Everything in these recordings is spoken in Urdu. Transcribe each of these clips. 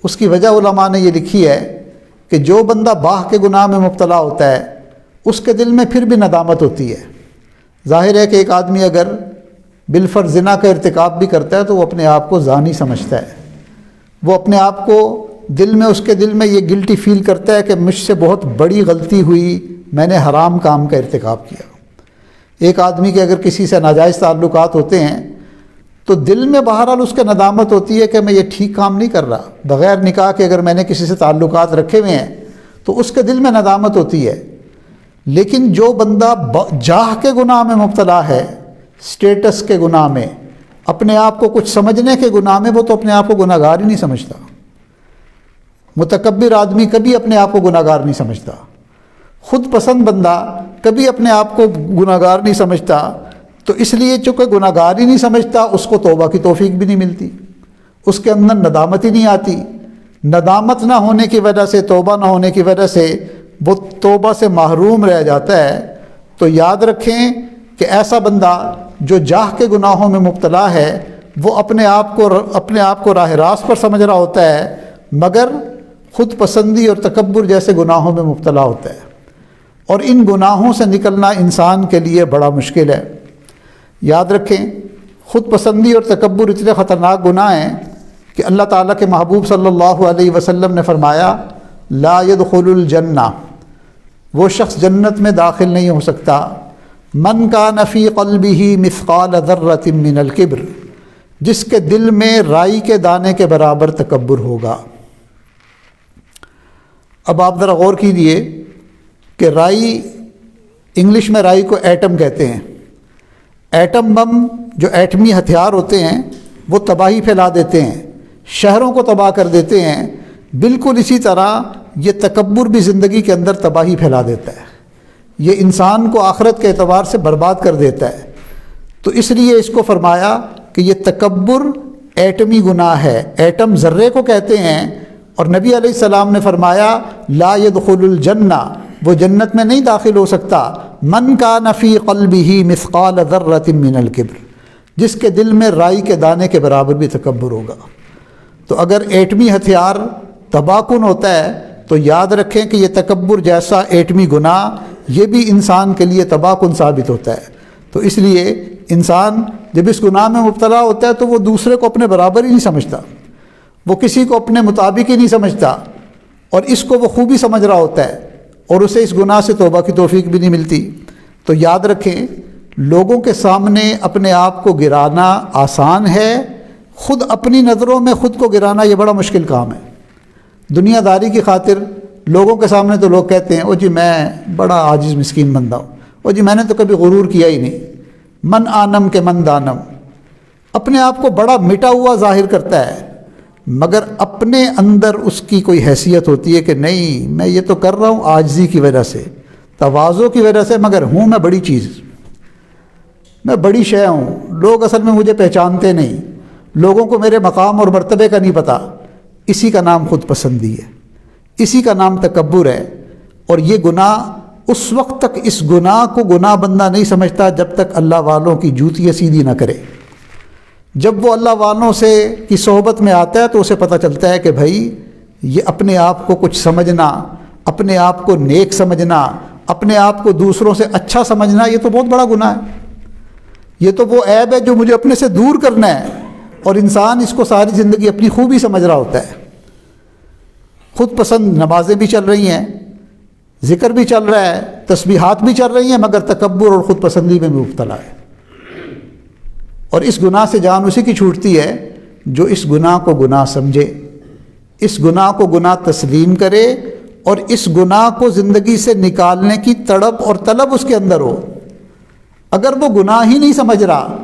اس کی وجہ علماء نے یہ لکھی ہے کہ جو بندہ باہ کے گناہ میں مبتلا ہوتا ہے اس کے دل میں پھر بھی ندامت ہوتی ہے۔ ظاہر ہے کہ ایک آدمی اگر بالفرض زنا کا ارتکاب بھی کرتا ہے تو وہ اپنے آپ کو زانی سمجھتا ہے، وہ اپنے آپ کو اس کے دل میں یہ گلٹی فیل کرتا ہے کہ مجھ سے بہت بڑی غلطی ہوئی، میں نے حرام کام کا ارتکاب کیا۔ ایک آدمی کے اگر کسی سے ناجائز تعلقات ہوتے ہیں تو دل میں بہرحال اس کے ندامت ہوتی ہے کہ میں یہ ٹھیک کام نہیں کر رہا، بغیر نکاح کے اگر میں نے کسی سے تعلقات رکھے ہوئے ہیں تو اس کے دل میں ندامت ہوتی ہے۔ لیکن جو بندہ جاہ کے گناہ میں مبتلا ہے، سٹیٹس کے گناہ میں، اپنے آپ کو کچھ سمجھنے کے گناہ میں، وہ تو اپنے آپ کو گناہ گار ہی نہیں سمجھتا۔ متکبر آدمی کبھی اپنے آپ کو گناہ گار نہیں سمجھتا، خود پسند بندہ کبھی اپنے آپ کو گناہ گار نہیں سمجھتا۔ تو اس لیے چونکہ گناہ گار ہی نہیں سمجھتا، اس کو توبہ کی توفیق بھی نہیں ملتی، اس کے اندر ندامت ہی نہیں آتی۔ ندامت نہ ہونے کی وجہ سے، توبہ نہ ہونے کی وجہ سے وہ توبہ سے محروم رہ جاتا ہے۔ تو یاد رکھیں کہ ایسا بندہ جو جاہ کے گناہوں میں مبتلا ہے وہ اپنے آپ کو راہ راست پر سمجھ رہا ہوتا ہے، مگر خود پسندی اور تکبر جیسے گناہوں میں مبتلا ہوتا ہے، اور ان گناہوں سے نکلنا انسان کے لیے بڑا مشکل ہے۔ یاد رکھیں خود پسندی اور تکبر اتنے خطرناک گناہ ہیں کہ اللہ تعالیٰ کے محبوب صلی اللہ علیہ وسلم نے فرمایا لا يدخل الجنہ، وہ شخص جنت میں داخل نہیں ہو سکتا، من کان فی قلبہ مثقال ذرۃ من الکبر، جس کے دل میں رائی کے دانے کے برابر تکبر ہوگا۔ اب آپ ذرا غور کیجیے کہ رائی، انگلش میں رائی کو ایٹم کہتے ہیں۔ ایٹم بم جو ایٹمی ہتھیار ہوتے ہیں وہ تباہی پھیلا دیتے ہیں، شہروں کو تباہ کر دیتے ہیں۔ بالکل اسی طرح یہ تکبر بھی زندگی کے اندر تباہی پھیلا دیتا ہے، یہ انسان کو آخرت کے اعتبار سے برباد کر دیتا ہے۔ تو اس لیے اس کو فرمایا کہ یہ تکبر ایٹمی گناہ ہے، ایٹم ذرے کو کہتے ہیں، اور نبی علیہ السلام نے فرمایا لا يدخل الجنہ، وہ جنت میں نہیں داخل ہو سکتا، من کان فی قلبہ مثقال ذرۃ من الکبر، جس کے دل میں رائی کے دانے کے برابر بھی تکبر ہوگا۔ تو اگر ایٹمی ہتھیار تباہ کن ہوتا ہے تو یاد رکھیں کہ یہ تکبر جیسا ایٹمی گناہ یہ بھی انسان کے لیے تباہ کن ثابت ہوتا ہے۔ تو اس لیے انسان جب اس گناہ میں مبتلا ہوتا ہے تو وہ دوسرے کو اپنے برابر ہی نہیں سمجھتا، وہ کسی کو اپنے مطابق ہی نہیں سمجھتا، اور اس کو وہ خوبی سمجھ رہا ہوتا ہے، اور اسے اس گناہ سے توبہ کی توفیق بھی نہیں ملتی۔ تو یاد رکھیں لوگوں کے سامنے اپنے آپ کو گرانا آسان ہے، خود اپنی نظروں میں خود کو گرانا یہ بڑا مشکل کام ہے۔ دنیا داری کی خاطر لوگوں کے سامنے تو لوگ کہتے ہیں او جی میں بڑا عاجز مسکین بندہ ہوں، او جی میں نے تو کبھی غرور کیا ہی نہیں، من آنم کے من دانم، اپنے آپ کو بڑا مٹا ہوا ظاہر کرتا ہے، مگر اپنے اندر اس کی کوئی حیثیت ہوتی ہے کہ نہیں میں یہ تو کر رہا ہوں عاجزی کی وجہ سے، تواضع کی وجہ سے، مگر ہوں میں بڑی چیز، میں بڑی شے ہوں، لوگ اصل میں مجھے پہچانتے نہیں، لوگوں کو میرے مقام اور مرتبے کا نہیں پتہ۔ اسی کا نام خود پسندی ہے، اسی کا نام تکبر ہے، اور یہ گناہ اس وقت تک اس گناہ کو گناہ بندہ نہیں سمجھتا جب تک اللہ والوں کی جوتیاں سیدھی نہ کرے۔ جب وہ اللہ والوں سے کی صحبت میں آتا ہے تو اسے پتہ چلتا ہے کہ بھائی یہ اپنے آپ کو کچھ سمجھنا، اپنے آپ کو نیک سمجھنا، اپنے آپ کو دوسروں سے اچھا سمجھنا، یہ تو بہت بڑا گناہ ہے، یہ تو وہ عیب ہے جو مجھے اپنے سے دور کرنا ہے، اور انسان اس کو ساری زندگی اپنی خوبی سمجھ رہا ہوتا ہے۔ خود پسند نمازیں بھی چل رہی ہیں، ذکر بھی چل رہا ہے، تسبیحات بھی چل رہی ہیں، مگر تکبر اور خود پسندی میں مبتلا ہے۔ اور اس گناہ سے جان اسی کی چھوٹتی ہے جو اس گناہ کو گناہ سمجھے، اس گناہ کو گناہ تسلیم کرے، اور اس گناہ کو زندگی سے نکالنے کی تڑپ اور طلب اس کے اندر ہو۔ اگر وہ گناہ ہی نہیں سمجھ رہا،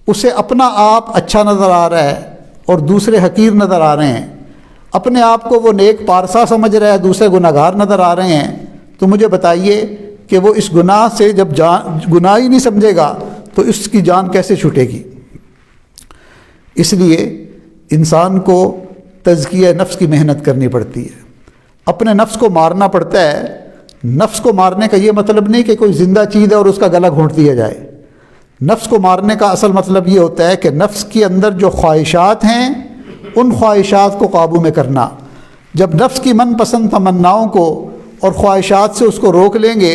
اسے اپنا آپ اچھا نظر آ رہا ہے اور دوسرے حقیر نظر آ رہے ہیں، اپنے آپ کو وہ نیک پارسا سمجھ رہا ہے، دوسرے گناہ گار نظر آ رہے ہیں، تو مجھے بتائیے کہ وہ اس گناہ سے جب گناہ ہی نہیں سمجھے گا تو اس کی جان کیسے چھوٹے گی؟ اس لیے انسان کو تزکیہ نفس کی محنت کرنی پڑتی ہے، اپنے نفس کو مارنا پڑتا ہے۔ نفس کو مارنے کا یہ مطلب نہیں کہ کوئی زندہ چیز ہے اور اس کا گلا گھونٹ دیا جائے۔ نفس کو مارنے کا اصل مطلب یہ ہوتا ہے کہ نفس کے اندر جو خواہشات ہیں ان خواہشات کو قابو میں کرنا۔ جب نفس کی من پسند تمناؤں کو اور خواہشات سے اس کو روک لیں گے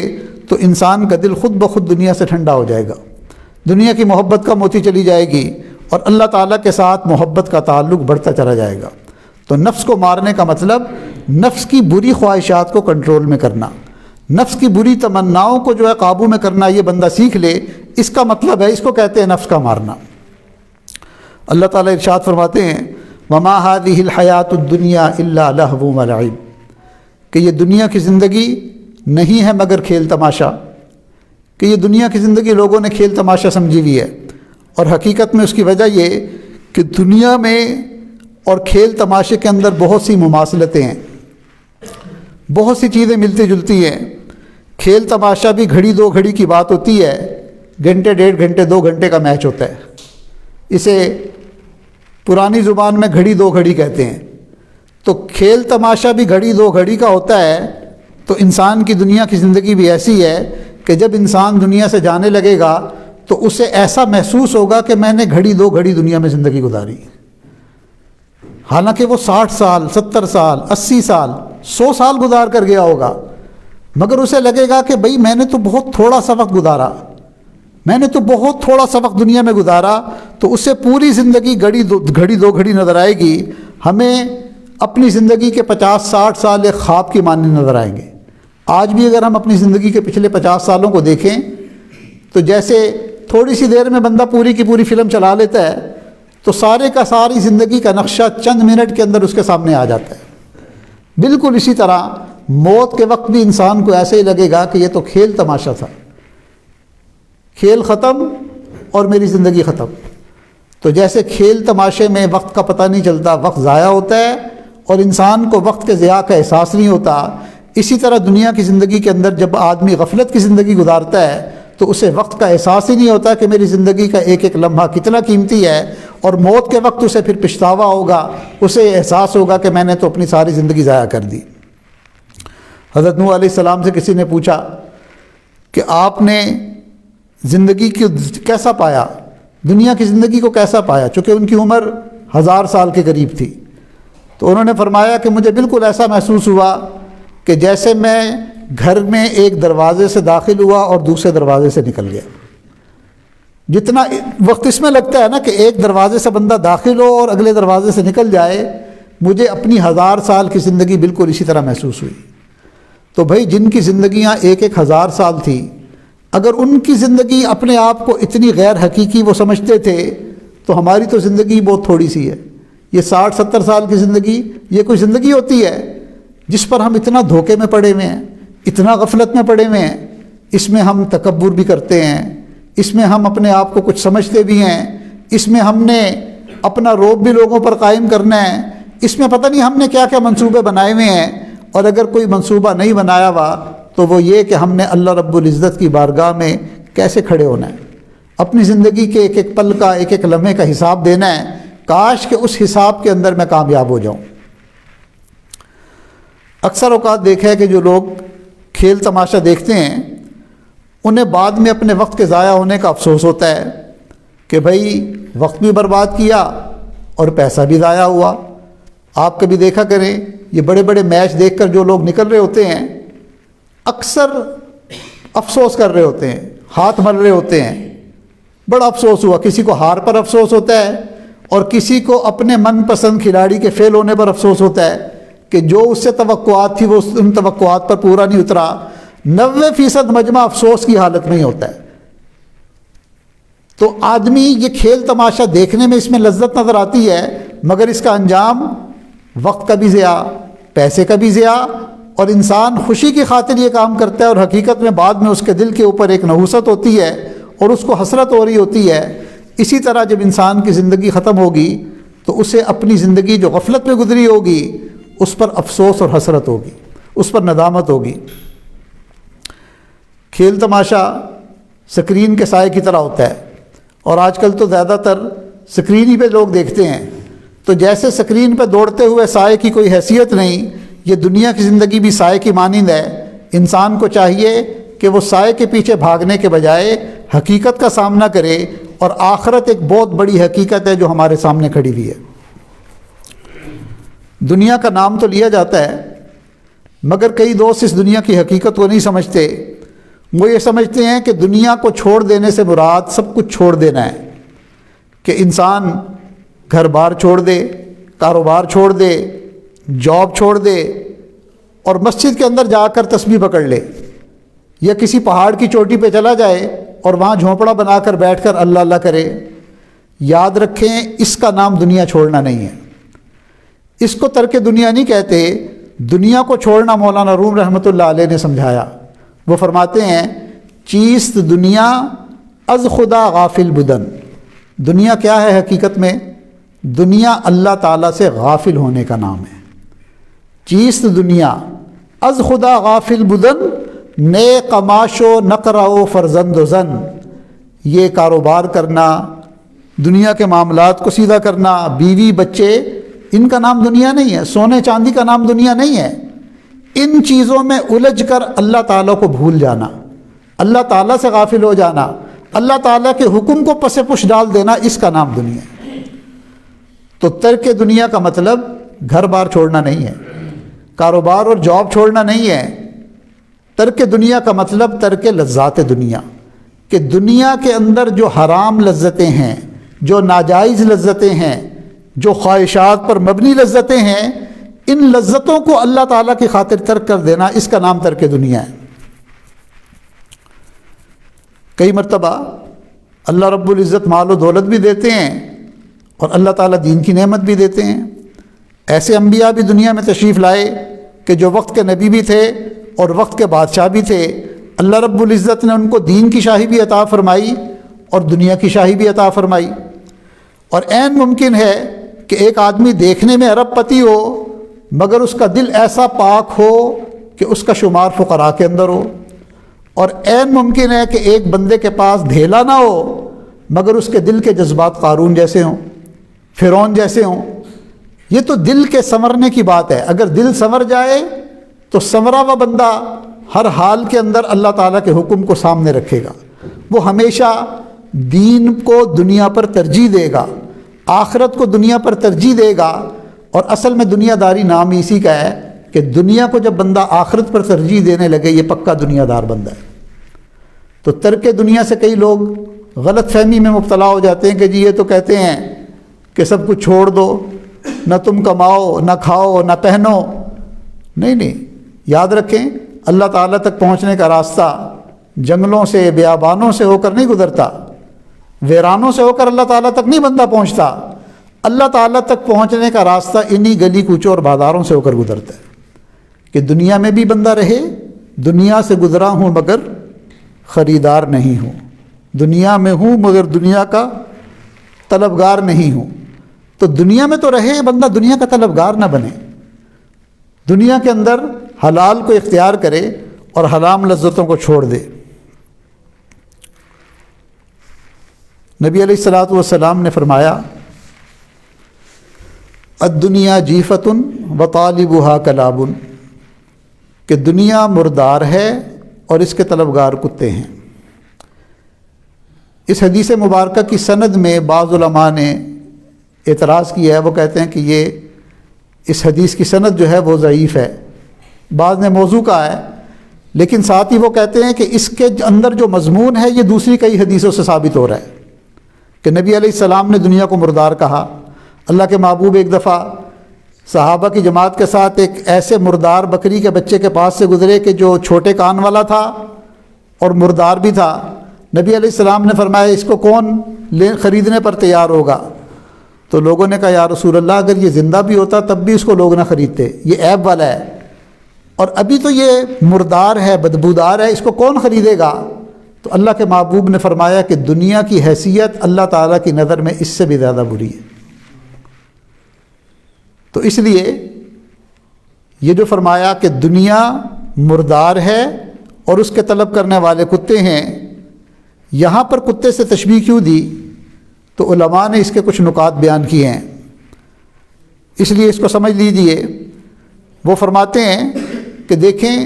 تو انسان کا دل خود بخود دنیا سے ٹھنڈا ہو جائے گا، دنیا کی محبت کم ہوتی چلی جائے گی اور اللہ تعالیٰ کے ساتھ محبت کا تعلق بڑھتا چلا جائے گا۔ تو نفس کو مارنے کا مطلب نفس کی بری خواہشات کو کنٹرول میں کرنا، نفس کی بری تمناؤں کو جو ہے قابو میں کرنا۔ یہ بندہ سیکھ لے، اس کا مطلب ہے، اس کو کہتے ہیں نفس کا مارنا۔ اللہ تعالیٰ ارشاد فرماتے ہیں وَمَا هَذِهِ الْحَيَاةُ الدُّنْيَا إِلَّا لَهْوٌ وَلَعِبٌ، کہ یہ دنیا کی زندگی نہیں ہے مگر کھیل تماشا، کہ یہ دنیا کی زندگی لوگوں نے کھیل تماشا سمجھی ہوئی ہے، اور حقیقت میں اس کی وجہ یہ کہ دنیا میں اور کھیل تماشے کے اندر بہت سی مماثلتیں ہیں، بہت سی چیزیں ملتی جلتی ہیں۔ کھیل تماشا بھی گھڑی دو گھڑی کی بات ہوتی ہے، گھنٹے ڈیڑھ گھنٹے 2 گھنٹے کا میچ ہوتا ہے، اسے پرانی زبان میں گھڑی دو گھڑی کہتے ہیں۔ تو کھیل تماشا بھی گھڑی دو گھڑی کا ہوتا ہے، تو انسان کی دنیا کی زندگی بھی ایسی ہے کہ جب انسان دنیا سے جانے لگے گا تو اسے ایسا محسوس ہوگا کہ میں نے گھڑی دو گھڑی دنیا میں زندگی گزاری، حالانکہ وہ 60 سال 70 سال 80 سال 100 سال گزار کر گیا ہوگا، مگر اسے لگے گا کہ بھئی میں نے تو بہت تھوڑا سا وقت گزارا، میں نے تو بہت تھوڑا سا وقت دنیا میں گزارا۔ تو اسے پوری زندگی گھڑی دو گھڑی نظر آئے گی۔ ہمیں اپنی زندگی کے 50-60 سال ایک خواب کی مانند نظر آئیں گے۔ آج بھی اگر ہم اپنی زندگی کے پچھلے 50 سالوں کو دیکھیں تو جیسے تھوڑی سی دیر میں بندہ پوری کی پوری فلم چلا لیتا ہے، تو سارے کا ساری زندگی کا نقشہ چند منٹ کے اندر اس کے سامنے آ جاتا ہے۔ بالکل اسی طرح موت کے وقت بھی انسان کو ایسے ہی لگے گا کہ یہ تو کھیل تماشا تھا، کھیل ختم اور میری زندگی ختم۔ تو جیسے کھیل تماشے میں وقت کا پتہ نہیں چلتا، وقت ضائع ہوتا ہے اور انسان کو وقت کے ضیاع کا احساس نہیں ہوتا، اسی طرح دنیا کی زندگی کے اندر جب آدمی غفلت کی زندگی گزارتا ہے تو اسے وقت کا احساس ہی نہیں ہوتا کہ میری زندگی کا ایک ایک لمحہ کتنا قیمتی ہے، اور موت کے وقت اسے پھر پچھتاوا ہوگا، اسے احساس ہوگا کہ میں نے تو اپنی ساری زندگی ضائع کر دی۔ حضرت نوح علیہ السلام سے کسی نے پوچھا کہ آپ نے زندگی کو کیسا پایا، دنیا کی زندگی کو کیسا پایا، چونکہ ان کی عمر 1000 سال کے قریب تھی۔ تو انہوں نے فرمایا کہ مجھے بالکل ایسا محسوس ہوا کہ جیسے میں گھر میں ایک دروازے سے داخل ہوا اور دوسرے دروازے سے نکل گیا۔ جتنا وقت اس میں لگتا ہے نا کہ ایک دروازے سے بندہ داخل ہو اور اگلے دروازے سے نکل جائے، مجھے اپنی 1000 سال کی زندگی بالکل اسی طرح محسوس ہوئی۔ تو بھائی جن کی زندگیاں 1000 سال تھی، اگر ان کی زندگی اپنے آپ کو اتنی غیر حقیقی وہ سمجھتے تھے تو ہماری تو زندگی بہت تھوڑی سی ہے۔ یہ 60-70 سال کی زندگی یہ کوئی زندگی ہوتی ہے جس پر ہم اتنا دھوکے میں پڑے ہوئے ہیں، اتنا غفلت میں پڑے ہوئے ہیں؟ اس میں ہم تکبر بھی کرتے ہیں، اس میں ہم اپنے آپ کو کچھ سمجھتے بھی ہیں، اس میں ہم نے اپنا روب بھی لوگوں پر قائم کرنا ہے، اس میں پتہ نہیں ہم نے کیا کیا منصوبے بنائے ہوئے ہیں۔ اور اگر کوئی منصوبہ نہیں بنایا ہوا تو وہ یہ کہ ہم نے اللہ رب العزت کی بارگاہ میں کیسے کھڑے ہونا ہے، اپنی زندگی کے ایک ایک پل کا ایک ایک لمحے کا حساب دینا ہے۔ کاش کہ اس حساب کے اندر میں کامیاب ہو جاؤں۔ اکثر اوقات دیکھا ہے کہ جو لوگ کھیل تماشا دیکھتے ہیں انہیں بعد میں اپنے وقت کے ضائع ہونے کا افسوس ہوتا ہے کہ بھائی وقت بھی برباد کیا اور پیسہ بھی ضائع ہوا۔ آپ کبھی دیکھا کریں یہ بڑے بڑے میچ دیکھ کر جو لوگ نکل رہے ہوتے ہیں اکثر افسوس کر رہے ہوتے ہیں، ہاتھ مل رہے ہوتے ہیں، بڑا افسوس ہوا۔ کسی کو ہار پر افسوس ہوتا ہے اور کسی کو اپنے من پسند کھلاڑی کے فیل ہونے پر افسوس ہوتا ہے کہ جو اس سے توقعات تھی وہ ان توقعات پر پورا نہیں اترا۔ 90% مجمع افسوس کی حالت میں ہی ہوتا ہے۔ تو آدمی یہ کھیل تماشا دیکھنے میں اس میں لذت نظر آتی ہے، مگر اس کا انجام وقت کا بھی ضیاع، پیسے کا بھی ضیاع، اور انسان خوشی کی خاطر یہ کام کرتا ہے اور حقیقت میں بعد میں اس کے دل کے اوپر ایک نحوست ہوتی ہے اور اس کو حسرت ہو رہی ہوتی ہے۔ اسی طرح جب انسان کی زندگی ختم ہوگی تو اسے اپنی زندگی جو غفلت میں گزری ہوگی اس پر افسوس اور حسرت ہوگی، اس پر ندامت ہوگی۔ کھیل تماشا سکرین کے سائے کی طرح ہوتا ہے، اور آج کل تو زیادہ تر سکرین ہی پہ لوگ دیکھتے ہیں۔ تو جیسے سکرین پہ دوڑتے ہوئے سائے کی کوئی حیثیت نہیں، یہ دنیا کی زندگی بھی سائے کی مانند ہے۔ انسان کو چاہیے کہ وہ سائے کے پیچھے بھاگنے کے بجائے حقیقت کا سامنا کرے، اور آخرت ایک بہت بڑی حقیقت ہے جو ہمارے سامنے کھڑی ہوئی ہے۔ دنیا کا نام تو لیا جاتا ہے، مگر کئی دوست اس دنیا کی حقیقت کو نہیں سمجھتے۔ وہ یہ سمجھتے ہیں کہ دنیا کو چھوڑ دینے سے مراد سب کچھ چھوڑ دینا ہے، کہ انسان گھر بار چھوڑ دے، کاروبار چھوڑ دے، جاب چھوڑ دے، اور مسجد کے اندر جا کر تسبیح پکڑ لے، یا کسی پہاڑ کی چوٹی پہ چلا جائے اور وہاں جھونپڑا بنا کر بیٹھ کر اللہ اللہ کرے۔ یاد رکھیں، اس کا نام دنیا چھوڑنا نہیں ہے، اس کو ترک دنیا نہیں کہتے۔ دنیا کو چھوڑنا مولانا روم رحمۃ اللہ علیہ نے سمجھایا۔ وہ فرماتے ہیں، چیست دنیا از خدا غافل بدن۔ دنیا کیا ہے حقیقت میں؟ دنیا اللہ تعالیٰ سے غافل ہونے کا نام ہے۔ چیست دنیا از خدا غافل بدن، نئے قماش و نقرہ و فرزند و زن۔ یہ کاروبار کرنا، دنیا کے معاملات کو سیدھا کرنا، بیوی بچے، ان کا نام دنیا نہیں ہے، سونے چاندی کا نام دنیا نہیں ہے۔ ان چیزوں میں الجھ کر اللہ تعالیٰ کو بھول جانا، اللہ تعالیٰ سے غافل ہو جانا، اللہ تعالیٰ کے حکم کو پس پش ڈال دینا، اس کا نام دنیا ہے۔ تو ترک دنیا کا مطلب گھر بار چھوڑنا نہیں ہے، کاروبار اور جاب چھوڑنا نہیں ہے۔ ترک دنیا کا مطلب ترک لذات دنیا، کہ دنیا کے اندر جو حرام لذتیں ہیں، جو ناجائز لذتیں ہیں، جو خواہشات پر مبنی لذتیں ہیں، ان لذتوں کو اللہ تعالیٰ کی خاطر ترک کر دینا، اس کا نام ترک دنیا ہے۔ کئی مرتبہ اللہ رب العزت مال و دولت بھی دیتے ہیں اور اللہ تعالیٰ دین کی نعمت بھی دیتے ہیں۔ ایسے انبیاء بھی دنیا میں تشریف لائے کہ جو وقت کے نبی بھی تھے اور وقت کے بادشاہ بھی تھے۔ اللہ رب العزت نے ان کو دین کی شاہی بھی عطا فرمائی اور دنیا کی شاہی بھی عطا فرمائی۔ اور عین ممکن ہے کہ ایک آدمی دیکھنے میں ارب پتی ہو مگر اس کا دل ایسا پاک ہو کہ اس کا شمار فقراء کے اندر ہو، اور عین ممکن ہے کہ ایک بندے کے پاس ڈھیلا نہ ہو مگر اس کے دل کے جذبات قارون جیسے ہوں، فرعون جیسے ہوں۔ یہ تو دل کے سنورنے کی بات ہے۔ اگر دل سنور جائے تو سنورا ہوا بندہ ہر حال کے اندر اللہ تعالیٰ کے حکم کو سامنے رکھے گا، وہ ہمیشہ دین کو دنیا پر ترجیح دے گا، آخرت کو دنیا پر ترجیح دے گا۔ اور اصل میں دنیا داری نام اسی کا ہے کہ دنیا کو جب بندہ آخرت پر ترجیح دینے لگے، یہ پکا دنیا دار بندہ ہے۔ تو ترک دنیا سے کئی لوگ غلط فہمی میں مبتلا ہو جاتے ہیں کہ جی یہ تو کہتے ہیں کہ سب کچھ چھوڑ دو، نہ تم کماؤ، نہ کھاؤ، نہ پہنو۔ نہیں، یاد رکھیں، اللہ تعالیٰ تک پہنچنے کا راستہ جنگلوں سے، بیابانوں سے ہو کر نہیں گزرتا، ویرانوں سے ہو کر اللہ تعالیٰ تک نہیں بندہ پہنچتا۔ اللہ تعالیٰ تک پہنچنے کا راستہ انہی گلی کوچوں اور بازاروں سے ہو کر گزرتا ہے، کہ دنیا میں بھی بندہ رہے، دنیا سے گزرا ہوں مگر خریدار نہیں ہوں، دنیا میں ہوں مگر دنیا کا طلبگار نہیں ہوں۔ تو دنیا میں تو رہے بندہ، دنیا کا طلبگار نہ بنے، دنیا کے اندر حلال کو اختیار کرے اور حرام لذتوں کو چھوڑ دے۔ نبی علیہ الصلوۃ والسلام نے فرمایا، الدنیا جیفۃ وطالبها کلاب، کہ دنیا مردار ہے اور اس کے طلبگار کتے ہیں۔ اس حدیث مبارکہ کی سند میں بعض علماء نے اعتراض کیا ہے، وہ کہتے ہیں کہ یہ اس حدیث کی سند جو ہے وہ ضعیف ہے، بعض نے موضوع کہا ہے، لیکن ساتھ ہی وہ کہتے ہیں کہ اس کے اندر جو مضمون ہے یہ دوسری کئی حدیثوں سے ثابت ہو رہا ہے کہ نبی علیہ السلام نے دنیا کو مردار کہا۔ اللہ کے محبوب ایک دفعہ صحابہ کی جماعت کے ساتھ ایک ایسے مردار بکری کے بچے کے پاس سے گزرے کہ جو چھوٹے کان والا تھا اور مردار بھی تھا۔ نبی علیہ السلام نے فرمایا، اس کو کون خریدنے پر تیار ہوگا؟ تو لوگوں نے کہا، یا رسول اللہ، اگر یہ زندہ بھی ہوتا تب بھی اس کو لوگ نہ خریدتے، یہ عیب والا ہے، اور ابھی تو یہ مردار ہے، بدبودار ہے، اس کو کون خریدے گا؟ تو اللہ کے محبوب نے فرمایا کہ دنیا کی حیثیت اللہ تعالیٰ کی نظر میں اس سے بھی زیادہ بری ہے۔ تو اس لیے یہ جو فرمایا کہ دنیا مردار ہے اور اس کے طلب کرنے والے کتے ہیں، یہاں پر کتے سے تشبیہ کیوں دی؟ تو علماء نے اس کے کچھ نکات بیان کیے ہیں، اس لیے اس کو سمجھ لیجئے۔ وہ فرماتے ہیں کہ دیکھیں،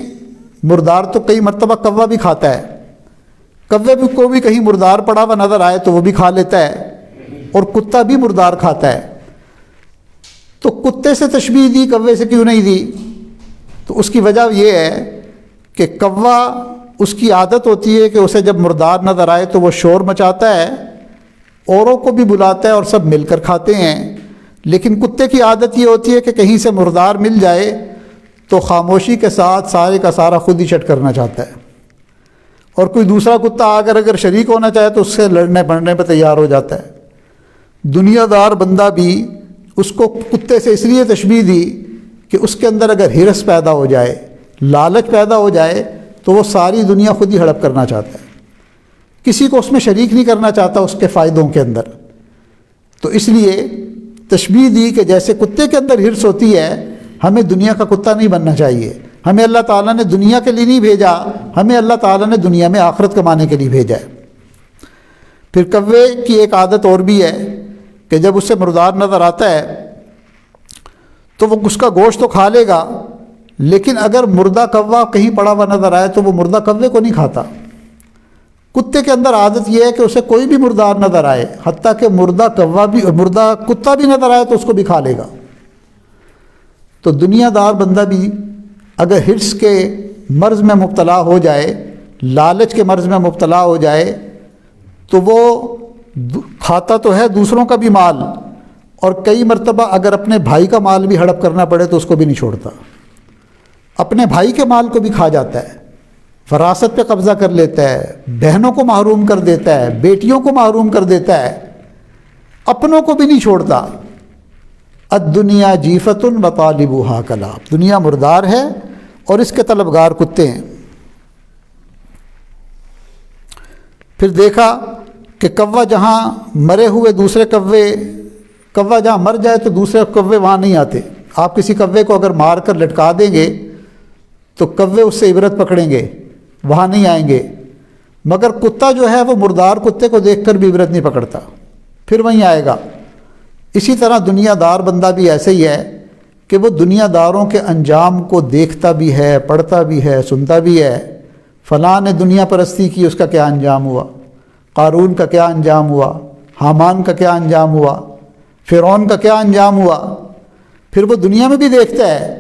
مردار تو کئی مرتبہ کوا بھی کھاتا ہے، کوے کو بھی کہیں مردار پڑا ہوا نظر آئے تو وہ بھی کھا لیتا ہے، اور کتا بھی مردار کھاتا ہے۔ تو کتے سے تشبیہ دی، کوے سے کیوں نہیں دی؟ تو اس کی وجہ یہ ہے کہ کوا اس کی عادت ہوتی ہے کہ اسے جب مردار نظر آئے تو وہ شور مچاتا ہے، اوروں کو بھی بلاتا ہے اور سب مل کر کھاتے ہیں، لیکن کتے کی عادت یہ ہوتی ہے کہ کہیں سے مردار مل جائے تو خاموشی کے ساتھ سارے کا سارا خود ہی چٹ کرنا چاہتا ہے، اور کوئی دوسرا کتا اگر شریک ہونا چاہے تو اس سے لڑنے پڑنے پہ تیار ہو جاتا ہے۔ دنیا دار بندہ بھی اس کو کتے سے اس لیے تشبیہ دی کہ اس کے اندر اگر ہرس پیدا ہو جائے، لالچ پیدا ہو جائے تو وہ ساری دنیا خود ہی ہڑپ کرنا چاہتا ہے، کسی کو اس میں شریک نہیں کرنا چاہتا اس کے فائدوں کے اندر۔ تو اس لیے تشبیہ دی کہ جیسے کتے کے اندر ہرس ہوتی ہے، ہمیں دنیا کا کتا نہیں بننا چاہیے، ہمیں اللہ تعالیٰ نے دنیا کے لیے نہیں بھیجا، ہمیں اللہ تعالیٰ نے دنیا میں آخرت کمانے کے لیے بھیجا ہے۔ پھر کوے کی ایک عادت اور بھی ہے کہ جب اسے مردار نظر آتا ہے تو وہ اس کا گوشت تو کھا لے گا، لیکن اگر مردہ کوا کہیں پڑا ہوا نظر آئے تو وہ مردہ کوے کو نہیں کھاتا۔ کتے کے اندر عادت یہ ہے کہ اسے کوئی بھی مردار نظر آئے، حتیٰ کہ مردہ کتا بھی نظر آئے تو اس کو بھی کھا لے گا۔ تو دنیا دار بندہ بھی اگر ہرس کے مرض میں مبتلا ہو جائے، لالچ کے مرض میں مبتلا ہو جائے تو وہ کھاتا تو ہے دوسروں کا بھی مال، اور کئی مرتبہ اگر اپنے بھائی کا مال بھی ہڑپ کرنا پڑے تو اس کو بھی نہیں چھوڑتا، اپنے بھائی کے مال کو بھی کھا جاتا ہے، وراثت پہ قبضہ کر لیتا ہے، بہنوں کو محروم کر دیتا ہے، بیٹیوں کو محروم کر دیتا ہے، اپنوں کو بھی نہیں چھوڑتا۔ الدنیا جیفت و طالبها کلاب، دنیا مردار ہے اور اس کے طلبگار کتے ہیں۔ پھر دیکھا کہ کوا جہاں مرے ہوئے دوسرے کوا جہاں مر جائے تو دوسرے کوے وہاں نہیں آتے۔ آپ کسی کوے کو اگر مار کر لٹکا دیں گے تو کوے اس سے عبرت پکڑیں گے، وہاں نہیں آئیں گے، مگر کتا جو ہے وہ مردار کتے کو دیکھ کر بھی عبرت نہیں پکڑتا، پھر وہیں آئے گا۔ اسی طرح دنیا دار بندہ بھی ایسے ہی ہے کہ وہ دنیا داروں کے انجام کو دیکھتا بھی ہے، پڑھتا بھی ہے، سنتا بھی ہے۔ فلاں نے دنیا پرستی کی، اس کا کیا انجام ہوا، قارون کا کیا انجام ہوا، حامان کا کیا انجام ہوا، فرعون کا کیا انجام ہوا۔ پھر وہ دنیا میں بھی دیکھتا ہے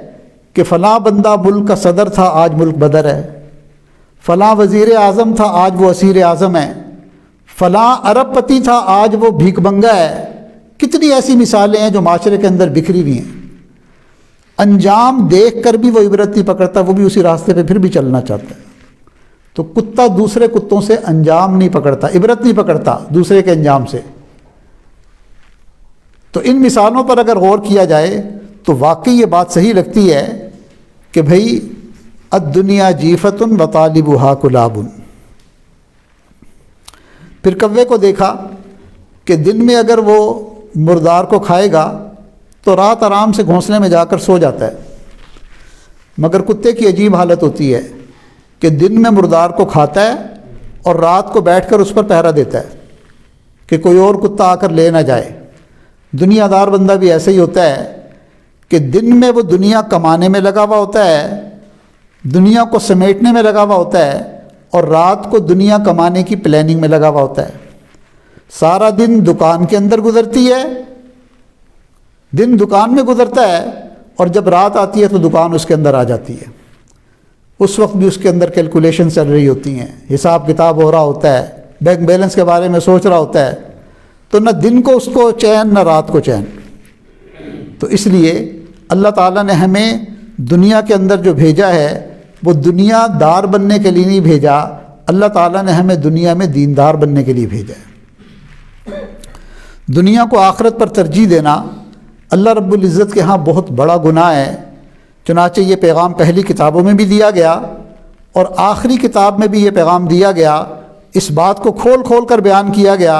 کہ فلاں بندہ ملک کا صدر تھا، آج ملک بدر ہے، فلاں وزیر اعظم تھا، آج وہ اسیر اعظم ہے، فلاں ارب پتی تھا، آج وہ بھیک منگا ہے۔ کتنی ایسی مثالیں ہیں جو معاشرے کے اندر بکھری ہوئی ہیں۔ انجام دیکھ کر بھی وہ عبرت نہیں پکڑتا، وہ بھی اسی راستے پہ پھر بھی چلنا چاہتا ہے۔ تو کتا دوسرے کتوں سے انجام نہیں پکڑتا، عبرت نہیں پکڑتا دوسرے کے انجام سے۔ تو ان مثالوں پر اگر غور کیا جائے تو واقعی یہ بات صحیح لگتی ہے کہ بھئی الدنیا جیفت و طالبها کلاب۔ پھر کوے کو دیکھا کہ دن میں اگر وہ مردار کو کھائے گا تو رات آرام سے گھونسلے میں جا کر سو جاتا ہے، مگر کتے کی عجیب حالت ہوتی ہے کہ دن میں مردار کو کھاتا ہے اور رات کو بیٹھ کر اس پر پہرا دیتا ہے کہ کوئی اور کتا آ کر لے نہ جائے۔ دنیا دار بندہ بھی ایسے ہی ہوتا ہے کہ دن میں وہ دنیا کمانے میں لگا ہوا ہوتا ہے، دنیا کو سمیٹنے میں لگا ہوا ہوتا ہے، اور رات کو دنیا کمانے کی پلاننگ میں لگا ہوا ہوتا ہے۔ سارا دن دکان کے اندر گزرتی ہے، دن دکان میں گزرتا ہے، اور جب رات آتی ہے تو دکان اس کے اندر آ جاتی ہے۔ اس وقت بھی اس کے اندر کیلکولیشن چل رہی ہوتی ہیں، حساب کتاب ہو رہا ہوتا ہے، بینک بیلنس کے بارے میں سوچ رہا ہوتا ہے۔ تو نہ دن کو اس کو چین، نہ رات کو چین۔ تو اس لیے اللہ تعالیٰ نے ہمیں دنیا کے اندر جو بھیجا ہے وہ دنیا دار بننے کے لیے نہیں بھیجا، اللہ تعالیٰ نے ہمیں دنیا میں دیندار بننے کے لیے بھیجا ہے۔ دنیا کو آخرت پر ترجیح دینا اللہ رب العزت کے ہاں بہت بڑا گناہ ہے، چنانچہ یہ پیغام پہلی کتابوں میں بھی دیا گیا اور آخری کتاب میں بھی یہ پیغام دیا گیا، اس بات کو کھول کھول کر بیان کیا گیا۔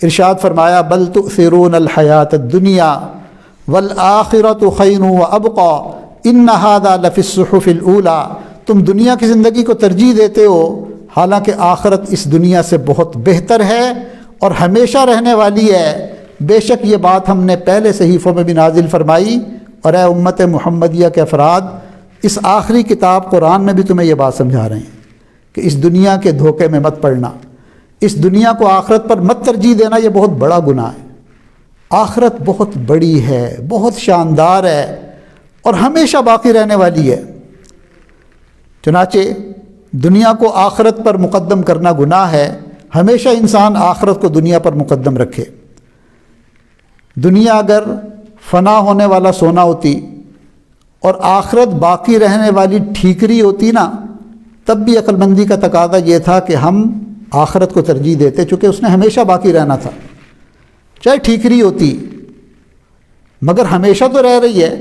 ارشاد فرمایا بل تؤثرون الحیات الدنیا والآخرۃ خیر وابقی ان ھذا لفی الصحف الاولی۔ تم دنیا کی زندگی کو ترجیح دیتے ہو، حالانکہ آخرت اس دنیا سے بہت بہتر ہے اور ہمیشہ رہنے والی ہے۔ بے شک یہ بات ہم نے پہلے صحیفوں میں بھی نازل فرمائی، اور اے امت محمدیہ کے افراد، اس آخری کتاب قرآن میں بھی تمہیں یہ بات سمجھا رہے ہیں کہ اس دنیا کے دھوکے میں مت پڑنا، اس دنیا کو آخرت پر مت ترجیح دینا، یہ بہت بڑا گناہ ہے۔ آخرت بہت بڑی ہے، بہت شاندار ہے اور ہمیشہ باقی رہنے والی ہے۔ چنانچہ دنیا کو آخرت پر مقدم کرنا گناہ ہے۔ ہمیشہ انسان آخرت کو دنیا پر مقدم رکھے۔ دنیا اگر فنا ہونے والا سونا ہوتی اور آخرت باقی رہنے والی ٹھیکری ہوتی نا، تب بھی عقل مندی کا تقاضا یہ تھا کہ ہم آخرت کو ترجیح دیتے، چونکہ اس نے ہمیشہ باقی رہنا تھا۔ چاہے ٹھیکری ہوتی مگر ہمیشہ تو رہ رہی ہے۔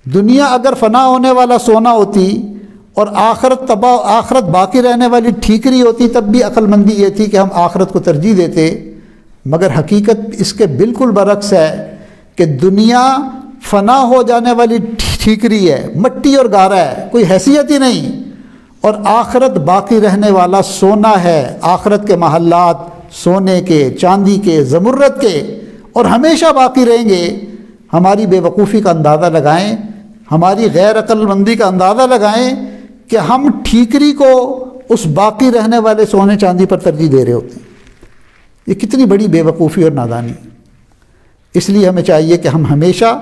دنیا اگر فنا ہونے والا سونا ہوتی اور آخرت باقی رہنے والی ٹھیکری ہوتی، تب بھی عقل مندی یہ تھی کہ ہم آخرت کو ترجیح دیتے۔ مگر حقیقت اس کے بالکل برعکس ہے کہ دنیا فنا ہو جانے والی ٹھیکری ہے، مٹی اور گارا ہے، کوئی حیثیت ہی نہیں، اور آخرت باقی رہنے والا سونا ہے۔ آخرت کے محلات سونے کے، چاندی کے، زمرد کے، اور ہمیشہ باقی رہیں گے۔ ہماری بے وقوفی کا اندازہ لگائیں، ہماری غیر عقل مندی کا اندازہ لگائیں کہ ہم ٹھیکری کو اس باقی رہنے والے سونے چاندی پر ترجیح دے رہے ہوتے ہیں۔ یہ کتنی بڑی بے وقوفی اور نادانی۔ اس لیے ہمیں چاہیے کہ ہم ہمیشہ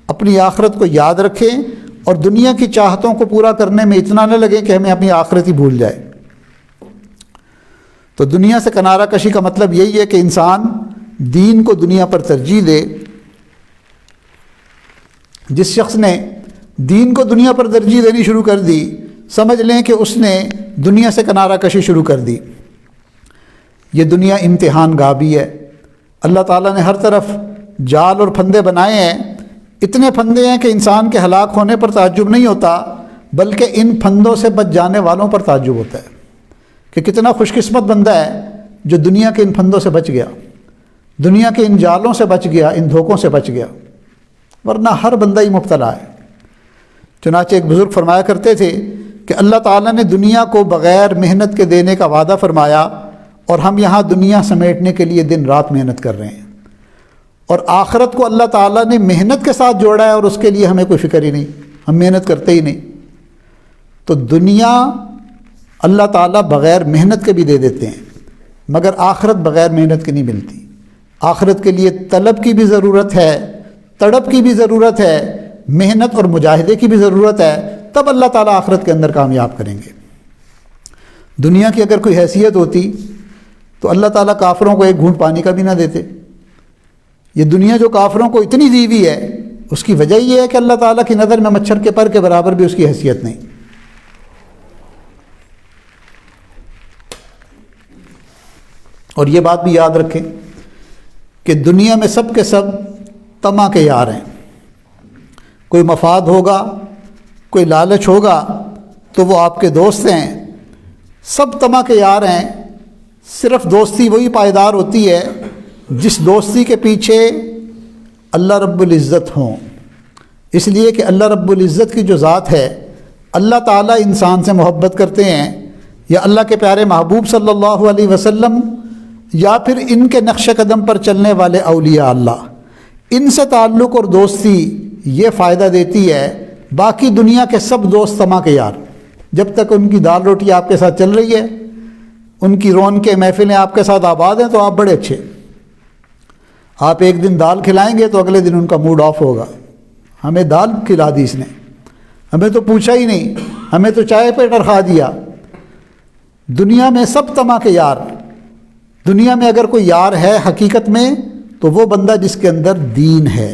اپنی آخرت کو یاد رکھیں اور دنیا کی چاہتوں کو پورا کرنے میں اتنا نہ لگیں کہ ہمیں اپنی آخرت ہی بھول جائے۔ تو دنیا سے کنارہ کشی کا مطلب یہی ہے کہ انسان دین کو دنیا پر ترجیح دے۔ جس شخص نے دین کو دنیا پر ترجیح دینی شروع کر دی، سمجھ لیں کہ اس نے دنیا سے کنارہ کشی شروع کر دی۔ یہ دنیا امتحان گاہ بھی ہے۔ اللہ تعالیٰ نے ہر طرف جال اور پھندے بنائے ہیں۔ اتنے پھندے ہیں کہ انسان کے ہلاک ہونے پر تعجب نہیں ہوتا، بلکہ ان پھندوں سے بچ جانے والوں پر تعجب ہوتا ہے کہ کتنا خوش قسمت بندہ ہے جو دنیا کے ان پھندوں سے بچ گیا، دنیا کے ان جالوں سے بچ گیا، ان دھوکوں سے بچ گیا، ورنہ ہر بندہ ہی مبتلا ہے۔ چنانچہ ایک بزرگ فرمایا کرتے تھے کہ اللہ تعالیٰ نے دنیا کو بغیر محنت کے دینے کا وعدہ فرمایا، اور ہم یہاں دنیا سمیٹنے کے لیے دن رات محنت کر رہے ہیں، اور آخرت کو اللہ تعالیٰ نے محنت کے ساتھ جوڑا ہے، اور اس کے لیے ہمیں کوئی فکر ہی نہیں، ہم محنت کرتے ہی نہیں۔ تو دنیا اللہ تعالیٰ بغیر محنت کے بھی دے دیتے ہیں، مگر آخرت بغیر محنت کے نہیں ملتی۔ آخرت کے لیے طلب کی بھی ضرورت ہے، تڑپ کی بھی ضرورت ہے، محنت اور مجاہدے کی بھی ضرورت ہے، تب اللہ تعالیٰ آخرت کے اندر کامیاب کریں گے۔ دنیا کی اگر کوئی حیثیت ہوتی تو اللہ تعالیٰ کافروں کو ایک گھونٹ پانی کا بھی نہ دیتے۔ یہ دنیا جو کافروں کو اتنی دی ہوئی ہے، اس کی وجہ یہ ہے کہ اللہ تعالیٰ کی نظر میں مچھر کے پر کے برابر بھی اس کی حیثیت نہیں۔ اور یہ بات بھی یاد رکھیں کہ دنیا میں سب کے سب طمع کے یار ہیں۔ کوئی مفاد ہوگا، کوئی لالچ ہوگا تو وہ آپ کے دوست ہیں۔ سب طمع کے یار ہیں۔ صرف دوستی وہی پائیدار ہوتی ہے جس دوستی کے پیچھے اللہ رب العزت ہوں۔ اس لیے کہ اللہ رب العزت کی جو ذات ہے، اللہ تعالیٰ انسان سے محبت کرتے ہیں، یا اللہ کے پیارے محبوب صلی اللہ علیہ وسلم، یا پھر ان کے نقش قدم پر چلنے والے اولیاء اللہ، ان سے تعلق اور دوستی یہ فائدہ دیتی ہے۔ باقی دنیا کے سب دوست طمع کے یار، جب تک ان کی دال روٹی آپ کے ساتھ چل رہی ہے، ان کی رونقیں محفلیں آپ کے ساتھ آباد ہیں، تو آپ بڑے اچھے۔ آپ ایک دن دال کھلائیں گے تو اگلے دن ان کا موڈ آف ہوگا، ہمیں دال کھلا دی اس نے، ہمیں تو پوچھا ہی نہیں، ہمیں تو چائے پہ ٹرخا دیا۔ دنیا میں سب طمع کے یار۔ دنیا میں اگر کوئی یار ہے حقیقت میں تو وہ بندہ جس کے اندر دین ہے،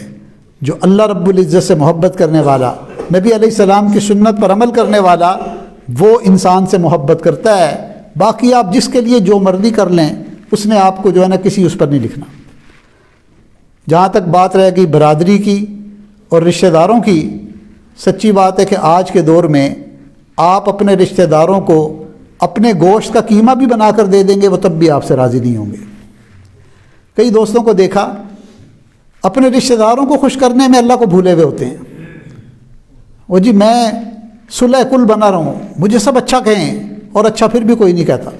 جو اللہ رب العزت سے محبت کرنے والا، نبی علیہ السلام کی سنت پر عمل کرنے والا، وہ انسان سے محبت کرتا ہے۔ باقی آپ جس کے لیے جو مرضی کر لیں، اس نے آپ کو جو ہے نا کسی اس پر نہیں لکھنا۔ جہاں تک بات رہ گئی برادری کی اور رشتہ داروں کی، سچی بات ہے کہ آج کے دور میں آپ اپنے رشتہ داروں کو اپنے گوشت کا قیمہ بھی بنا کر دے دیں گے، وہ تب بھی آپ سے راضی نہیں ہوں گے۔ کئی دوستوں کو دیکھا اپنے رشتہ داروں کو خوش کرنے میں اللہ کو بھولے ہوئے ہوتے ہیں۔ وہ جی میں صلح کل بنا رہا ہوں، مجھے سب اچھا کہیں، اور اچھا پھر بھی کوئی نہیں کہتا،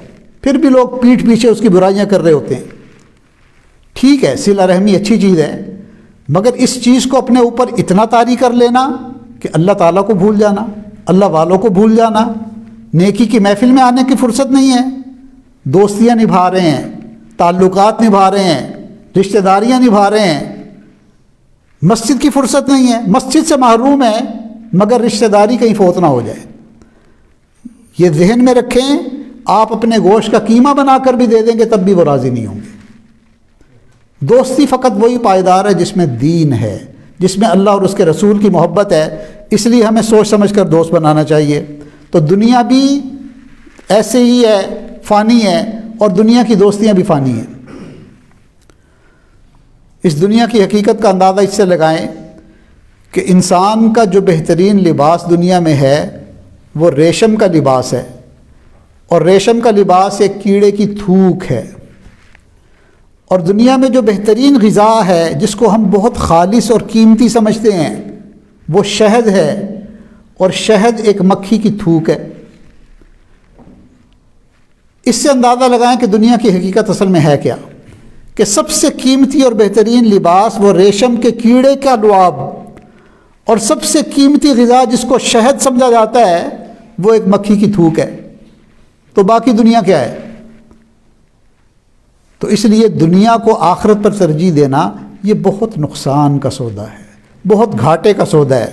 پھر بھی لوگ پیٹھ پیچھے اس کی برائیاں کر رہے ہوتے ہیں۔ ٹھیک ہے، صلہ رحمی اچھی چیز ہے، مگر اس چیز کو اپنے اوپر اتنا طاری کر لینا کہ اللہ تعالیٰ کو بھول جانا، اللہ والوں کو بھول جانا، نیکی کی محفل میں آنے کی فرصت نہیں ہے، دوستیاں نبھا رہے ہیں، تعلقات نبھا رہے ہیں، رشتہ داریاں نبھا رہے ہیں، مسجد کی فرصت نہیں ہے، مسجد سے محروم ہے، مگر رشتہ داری کہیں فوت نہ ہو جائے۔ یہ ذہن میں رکھیں، آپ اپنے گوشت کا قیمہ بنا کر بھی دے دیں گے تب بھی وہ راضی نہیں ہوں گے۔ دوستی فقط وہی پائیدار ہے جس میں دین ہے، جس میں اللہ اور اس کے رسول کی محبت ہے، اس لیے ہمیں سوچ سمجھ کر دوست بنانا چاہیے۔ تو دنیا بھی ایسے ہی ہے، فانی ہے، اور دنیا کی دوستیاں بھی فانی ہیں۔ اس دنیا کی حقیقت کا اندازہ اس سے لگائیں کہ انسان کا جو بہترین لباس دنیا میں ہے وہ ریشم کا لباس ہے، اور ریشم کا لباس ایک کیڑے کی تھوک ہے۔ اور دنیا میں جو بہترین غذا ہے جس کو ہم بہت خالص اور قیمتی سمجھتے ہیں وہ شہد ہے، اور شہد ایک مکھی کی تھوک ہے۔ اس سے اندازہ لگائیں کہ دنیا کی حقیقت اصل میں ہے کیا، کہ سب سے قیمتی اور بہترین لباس وہ ریشم کے کیڑے کا لعاب، اور سب سے قیمتی غذا جس کو شہد سمجھا جاتا ہے وہ ایک مکھی کی تھوک ہے۔ تو باقی دنیا کیا ہے؟ تو اس لیے دنیا کو آخرت پر ترجیح دینا یہ بہت نقصان کا سودا ہے، بہت گھاٹے کا سودا ہے۔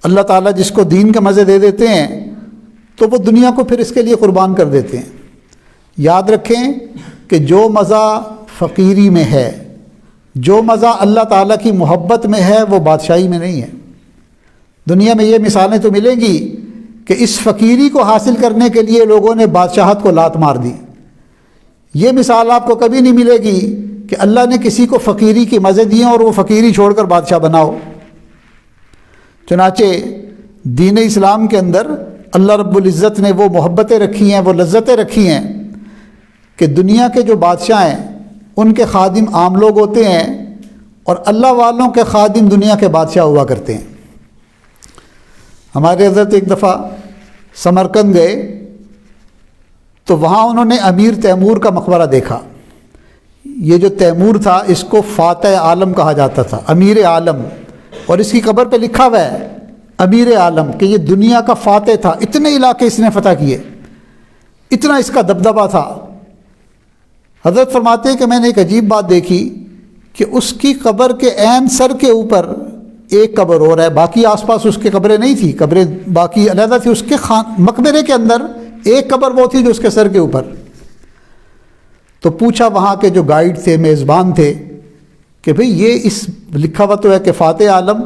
اللہ تعالیٰ جس کو دین کے مزے دے دیتے ہیں تو وہ دنیا کو پھر اس کے لیے قربان کر دیتے ہیں۔ یاد رکھیں کہ جو مزہ فقیری میں ہے، جو مزہ اللہ تعالیٰ کی محبت میں ہے وہ بادشاہی میں نہیں ہے۔ دنیا میں یہ مثالیں تو ملیں گی کہ اس فقیری کو حاصل کرنے کے لیے لوگوں نے بادشاہت کو لات مار دی۔ یہ مثال آپ کو کبھی نہیں ملے گی کہ اللہ نے کسی کو فقیری کی مزے دیے اور وہ فقیری چھوڑ کر بادشاہ بناؤ۔ چنانچہ دین اسلام کے اندر اللہ رب العزت نے وہ محبتیں رکھی ہیں، وہ لذتیں رکھی ہیں کہ دنیا کے جو بادشاہ ہیں ان کے خادم عام لوگ ہوتے ہیں، اور اللہ والوں کے خادم دنیا کے بادشاہ ہوا کرتے ہیں۔ ہمارے حضرت ایک دفعہ سمرقند گئے تو وہاں انہوں نے امیر تیمور کا مقبرہ دیکھا۔ یہ جو تیمور تھا اس کو فاتح عالم کہا جاتا تھا، امیر عالم، اور اس کی قبر پہ لکھا ہوا ہے امیر عالم، کہ یہ دنیا کا فاتح تھا، اتنے علاقے اس نے فتح کیے، اتنا اس کا دبدبہ تھا۔ حضرت فرماتے ہیں کہ میں نے ایک عجیب بات دیکھی کہ اس کی قبر کے عین سر کے اوپر ایک قبر اور ہے، باقی آس پاس اس کے قبریں نہیں تھی، قبریں باقی علیحدہ تھی، اس کے مقبرے کے اندر ایک قبر وہ تھی جو اس کے سر کے اوپر۔ تو پوچھا وہاں کے جو گائیڈ تھے، میزبان تھے، کہ بھئی یہ اس لکھا ہوا تو ہے کہ فاتح عالم،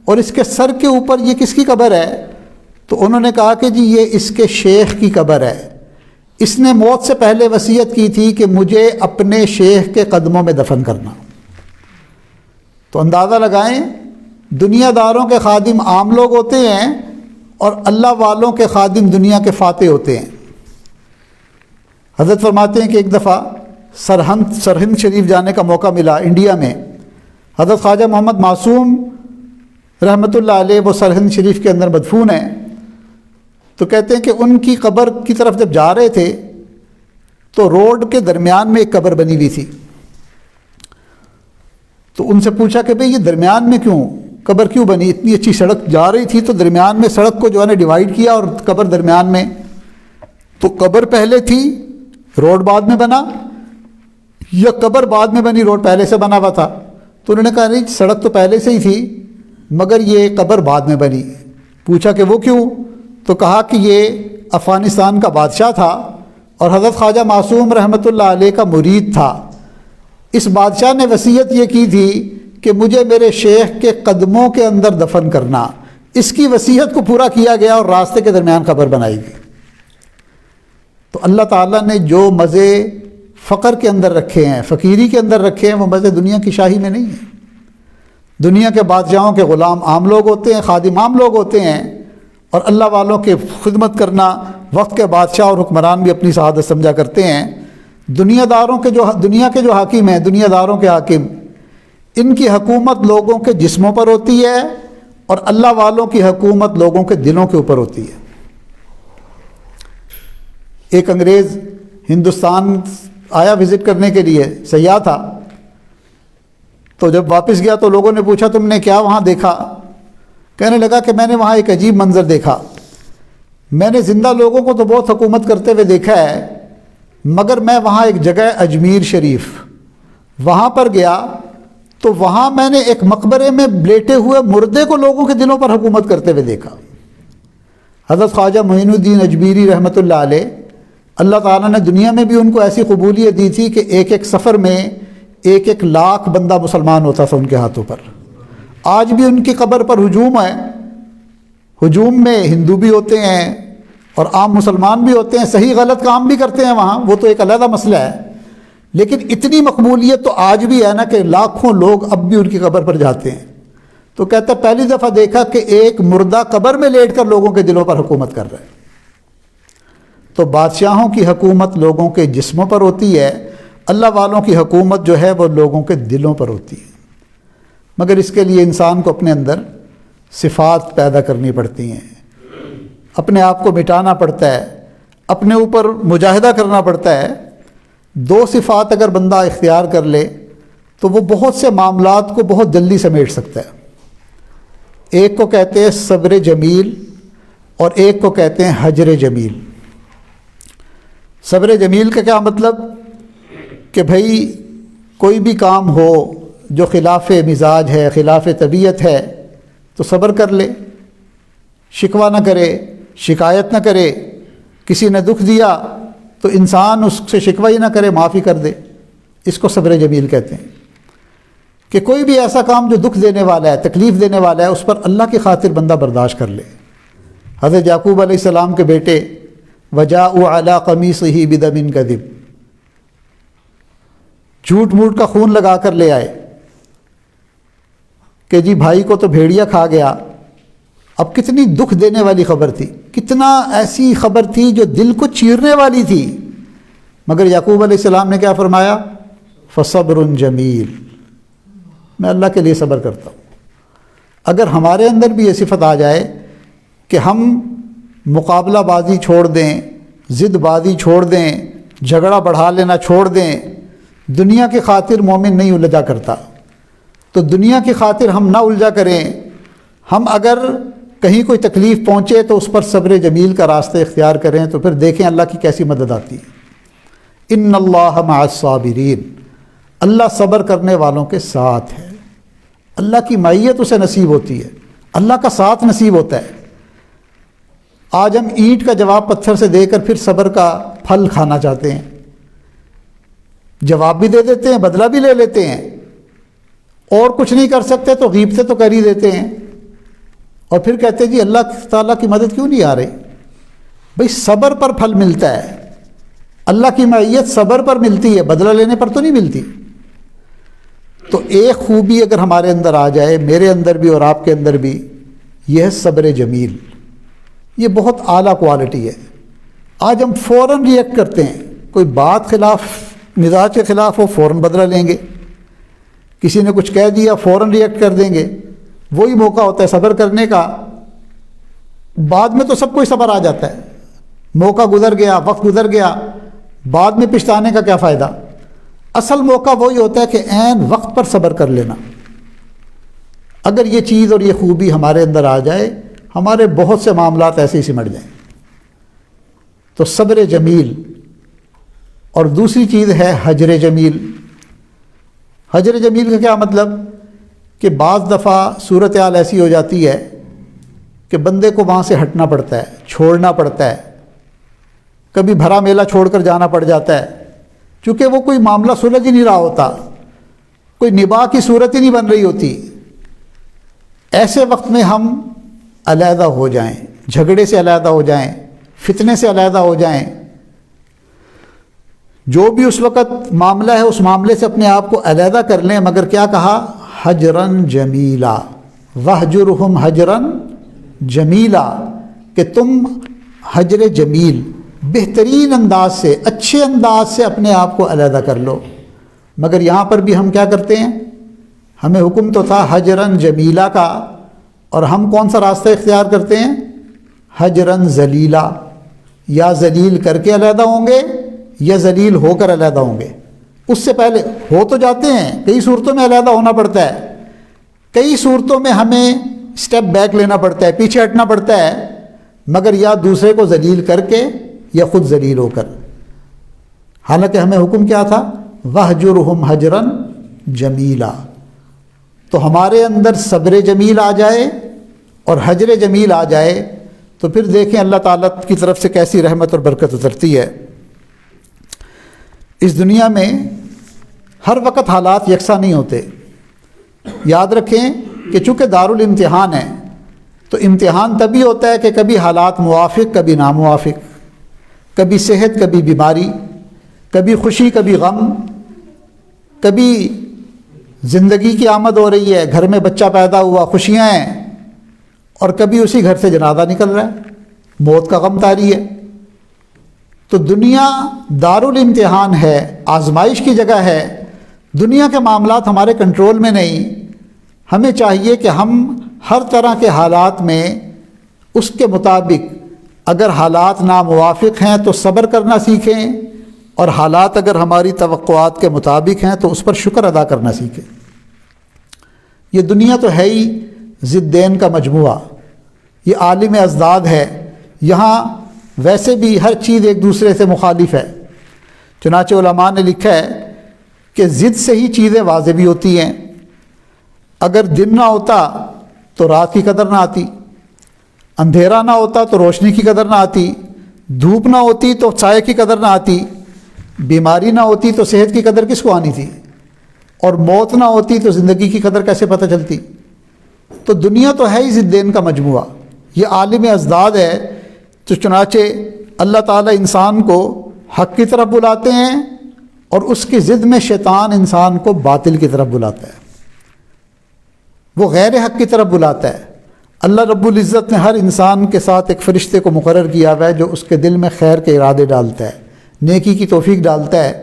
اور اس کے سر کے اوپر یہ کس کی قبر ہے؟ تو انہوں نے کہا کہ جی یہ اس کے شیخ کی قبر ہے، اس نے موت سے پہلے وصیت کی تھی کہ مجھے اپنے شیخ کے قدموں میں دفن کرنا۔ تو اندازہ لگائیں، دنیا داروں کے خادم عام لوگ ہوتے ہیں اور اللہ والوں کے خادم دنیا کے فاتح ہوتے ہیں۔ حضرت فرماتے ہیں کہ ایک دفعہ سرہند شریف جانے کا موقع ملا انڈیا میں۔ حضرت خواجہ محمد معصوم رحمۃ اللہ علیہ وہ سرہند شریف کے اندر مدفون ہیں۔ تو کہتے ہیں کہ ان کی قبر کی طرف جب جا رہے تھے تو روڈ کے درمیان میں ایک قبر بنی ہوئی تھی۔ تو ان سے پوچھا کہ بھئی یہ درمیان میں کیوں قبر کیوں بنی؟ اتنی اچھی سڑک جا رہی تھی تو درمیان میں سڑک کو جو ہے نا ڈیوائیڈ کیا اور قبر درمیان میں۔ تو قبر پہلے تھی روڈ بعد میں بنا، یا قبر بعد میں بنی روڈ پہلے سے بنا ہوا تھا؟ تو انہوں نے کہا نہیں، سڑک تو پہلے سے ہی تھی مگر یہ قبر بعد میں بنی۔ پوچھا کہ وہ کیوں؟ تو کہا کہ یہ افغانستان کا بادشاہ تھا اور حضرت خواجہ معصوم رحمۃ اللہ علیہ کا مرید تھا۔ اس بادشاہ نے وصیت یہ کی تھی کہ مجھے میرے شیخ کے قدموں کے اندر دفن کرنا، اس کی وصیت کو پورا کیا گیا اور راستے کے درمیان قبر بنائی گئی۔ تو اللہ تعالیٰ نے جو مزے فقر کے اندر رکھے ہیں، فقیری کے اندر رکھے ہیں، وہ مزے دنیا کی شاہی میں نہیں ہیں۔ دنیا کے بادشاہوں کے غلام عام لوگ ہوتے ہیں، خادم عام لوگ ہوتے ہیں، اور اللہ والوں کے خدمت کرنا وقت کے بادشاہ اور حکمران بھی اپنی سعادت سمجھا کرتے ہیں۔ دنیا کے جو حاکم ہیں، دنیا داروں کے حاکم، ان کی حکومت لوگوں کے جسموں پر ہوتی ہے اور اللہ والوں کی حکومت لوگوں کے دلوں کے اوپر ہوتی ہے۔ ایک انگریز ہندوستان آیا وزٹ کرنے کے لیے، سیاح تھا، تو جب واپس گیا تو لوگوں نے پوچھا تم نے کیا وہاں دیکھا؟ کہنے لگا کہ میں نے وہاں ایک عجیب منظر دیکھا۔ میں نے زندہ لوگوں کو تو بہت حکومت کرتے ہوئے دیکھا ہے، مگر میں وہاں ایک جگہ اجمیر شریف، وہاں پر گیا تو وہاں میں نے ایک مقبرے میں لیٹے ہوئے مردے کو لوگوں کے دلوں پر حکومت کرتے ہوئے دیکھا۔ حضرت خواجہ معین الدین اجمیری رحمۃ اللہ علیہ، اللہ تعالیٰ نے دنیا میں بھی ان کو ایسی قبولیت دی تھی کہ ایک ایک سفر میں 1,00,000 بندہ مسلمان ہوتا تھا ان کے ہاتھوں پر۔ آج بھی ان کی قبر پر ہجوم ہے، ہجوم میں ہندو بھی ہوتے ہیں اور عام مسلمان بھی ہوتے ہیں، صحیح غلط کام بھی کرتے ہیں وہاں، وہ تو ایک علیحدہ مسئلہ ہے، لیکن اتنی مقبولیت تو آج بھی ہے نا کہ لاکھوں لوگ اب بھی ان کی قبر پر جاتے ہیں۔ تو کہتا ہے پہلی دفعہ دیکھا کہ ایک مردہ قبر میں لیٹ کر لوگوں کے دلوں پر حکومت کر رہا ہے۔ تو بادشاہوں کی حکومت لوگوں کے جسموں پر ہوتی ہے، اللہ والوں کی حکومت جو ہے وہ لوگوں کے دلوں پر ہوتی ہے، مگر اس کے لیے انسان کو اپنے اندر صفات پیدا کرنی پڑتی ہیں، اپنے آپ کو مٹانا پڑتا ہے، اپنے اوپر مجاہدہ کرنا پڑتا ہے۔ 2 صفات اگر بندہ اختیار کر لے تو وہ بہت سے معاملات کو بہت جلدی سمیٹ سکتا ہے۔ ایک کو کہتے ہیں صبر جمیل اور ایک کو کہتے ہیں حجر جمیل۔ صبر جمیل کا کیا مطلب کہ بھائی کوئی بھی کام ہو جو خلاف مزاج ہے، خلاف طبیعت ہے، تو صبر کر لے، شکوہ نہ کرے، شکایت نہ کرے۔ کسی نے دکھ دیا تو انسان اس سے شکوہ ہی نہ کرے، معافی کر دے، اس کو صبر جمیل کہتے ہیں۔ کہ کوئی بھی ایسا کام جو دکھ دینے والا ہے، تکلیف دینے والا ہے، اس پر اللہ کی خاطر بندہ برداشت کر لے۔ حضرت یعقوب علیہ السلام کے بیٹے وَجَاءُوا عَلَىٰ قَمِيصِهِ بِدَمٍ كَذِبٍ، جھوٹ موٹ کا خون لگا کر لے آئے کہ جی بھائی کو تو بھیڑیا کھا گیا۔ اب کتنی دکھ دینے والی خبر تھی، کتنا ایسی خبر تھی جو دل کو چیرنے والی تھی، مگر یعقوب علیہ السلام نے کیا فرمایا؟ فَصَبْرٌ جَمِيلٌ، میں اللہ کے لیے صبر کرتا ہوں۔ اگر ہمارے اندر بھی یہ صفت آ جائے کہ ہم مقابلہ بازی چھوڑ دیں، ضد بازی چھوڑ دیں، جھگڑا بڑھا لینا چھوڑ دیں، دنیا کی خاطر مومن نہیں الجھا کرتا، تو دنیا کی خاطر ہم نہ الجھا کریں۔ ہم اگر کہیں کوئی تکلیف پہنچے تو اس پر صبر جمیل کا راستہ اختیار کریں، تو پھر دیکھیں اللہ کی کیسی مدد آتی ہے۔ ان اللہ مع الصابرین، اللہ صبر کرنے والوں کے ساتھ ہے، اللہ کی معیت اسے نصیب ہوتی ہے، اللہ کا ساتھ نصیب ہوتا ہے۔ آج ہم اینٹ کا جواب پتھر سے دے کر پھر صبر کا پھل کھانا چاہتے ہیں، جواب بھی دے دیتے ہیں، بدلہ بھی لے لیتے ہیں، اور کچھ نہیں کر سکتے تو غیبتیں تو کر ہی دیتے ہیں، اور پھر کہتے ہیں جی اللہ تعالیٰ کی مدد کیوں نہیں آ رہی؟ بھئی صبر پر پھل ملتا ہے، اللہ کی معیت صبر پر ملتی ہے، بدلہ لینے پر تو نہیں ملتی۔ تو ایک خوبی اگر ہمارے اندر آ جائے، میرے اندر بھی اور آپ کے اندر بھی، یہ ہے صبر جمیل، یہ بہت اعلیٰ کوالٹی ہے۔ آج ہم فوراً ریئیکٹ کرتے ہیں، کوئی بات خلاف مزاج کے خلاف ہو فوراً بدلہ لیں گے، کسی نے کچھ کہہ دیا فوراً ریئیکٹ کر دیں گے، وہی موقع ہوتا ہے صبر کرنے کا۔ بعد میں تو سب کوئی صبر آ جاتا ہے، موقع گزر گیا، وقت گزر گیا، بعد میں پچھتانے کا کیا فائدہ؟ اصل موقع وہی ہوتا ہے کہ عین وقت پر صبر کر لینا۔ اگر یہ چیز اور یہ خوبی ہمارے اندر آ جائے، ہمارے بہت سے معاملات ایسے ہی سمٹ جائیں۔ تو صبر جمیل، اور دوسری چیز ہے حجر جمیل۔ حجر جمیل کا کیا مطلب؟ کہ بعض دفعہ صورتحال ایسی ہو جاتی ہے کہ بندے کو وہاں سے ہٹنا پڑتا ہے، چھوڑنا پڑتا ہے، کبھی بھرا میلہ چھوڑ کر جانا پڑ جاتا ہے، چونکہ وہ کوئی معاملہ سلجھ ہی نہیں رہا ہوتا، کوئی نباہ کی صورت ہی نہیں بن رہی ہوتی۔ ایسے وقت میں ہم علیحدہ ہو جائیں، جھگڑے سے علیحدہ ہو جائیں، فتنے سے علیحدہ ہو جائیں، جو بھی اس وقت معاملہ ہے اس معاملے سے اپنے آپ کو علیحدہ کر لیں، مگر کیا کہا؟ حجرن جمیلا، وہجرہم حجرن جمیلا، کہ تم حجر جمیل، بہترین انداز سے، اچھے انداز سے اپنے آپ کو علیحدہ کر لو۔ مگر یہاں پر بھی ہم کیا کرتے ہیں؟ ہمیں حکم تو تھا حجرن جمیلا کا، اور ہم کون سا راستہ اختیار کرتے ہیں؟ حجرن ذلیلا، یا ذلیل کر کے علیحدہ ہوں گے یا ذلیل ہو کر علیحدہ ہوں گے۔ اس سے پہلے ہو تو جاتے ہیں، کئی صورتوں میں علیحدہ ہونا پڑتا ہے، کئی صورتوں میں ہمیں سٹیپ بیک لینا پڑتا ہے، پیچھے ہٹنا پڑتا ہے، مگر یا دوسرے کو ذلیل کر کے یا خود ذلیل ہو کر۔ حالانکہ ہمیں حکم کیا تھا؟ وَہْجُرْهُمْ حَجْرًا جمیلا، تو ہمارے اندر صبر جمیل آ جائے اور حجر جمیل آ جائے تو پھر دیکھیں اللہ تعالیٰ کی طرف سے کیسی رحمت اور برکت اترتی ہے۔ اس دنیا میں ہر وقت حالات یکساں نہیں ہوتے۔ یاد رکھیں کہ چونکہ دارالامتحان ہے تو امتحان تبھی ہوتا ہے کہ کبھی حالات موافق کبھی ناموافق، کبھی صحت کبھی بیماری، کبھی خوشی کبھی غم، کبھی زندگی کی آمد ہو رہی ہے، گھر میں بچہ پیدا ہوا خوشیاں ہیں، اور کبھی اسی گھر سے جنازہ نکل رہا ہے، موت کا غم طاری ہے۔ تو دنیا دارالامتحان ہے، آزمائش کی جگہ ہے۔ دنیا کے معاملات ہمارے کنٹرول میں نہیں۔ ہمیں چاہیے کہ ہم ہر طرح کے حالات میں اس کے مطابق، اگر حالات ناموافق ہیں تو صبر کرنا سیکھیں، اور حالات اگر ہماری توقعات کے مطابق ہیں تو اس پر شکر ادا کرنا سیکھیں۔ یہ دنیا تو ہے ہی ضدین کا مجموعہ، یہ عالم ازداد ہے، یہاں ویسے بھی ہر چیز ایک دوسرے سے مخالف ہے۔ چنانچہ علماء نے لکھا ہے کہ ضد سے ہی چیزیں واضح بھی ہوتی ہیں۔ اگر دن نہ ہوتا تو رات کی قدر نہ آتی، اندھیرا نہ ہوتا تو روشنی کی قدر نہ آتی، دھوپ نہ ہوتی تو سائے کی قدر نہ آتی، بیماری نہ ہوتی تو صحت کی قدر کس کو آنی تھی، اور موت نہ ہوتی تو زندگی کی قدر کیسے پتہ چلتی۔ تو دنیا تو ہے ہی ضدین کا مجموعہ، یہ عالم ازداد ہے۔ تو چنانچہ اللہ تعالیٰ انسان کو حق کی طرف بلاتے ہیں، اور اس کی ضد میں شیطان انسان کو باطل کی طرف بلاتا ہے، وہ غیر حق کی طرف بلاتا ہے۔ اللہ رب العزت نے ہر انسان کے ساتھ ایک فرشتے کو مقرر کیا ہوا ہے جو اس کے دل میں خیر کے ارادے ڈالتا ہے، نیکی کی توفیق ڈالتا ہے۔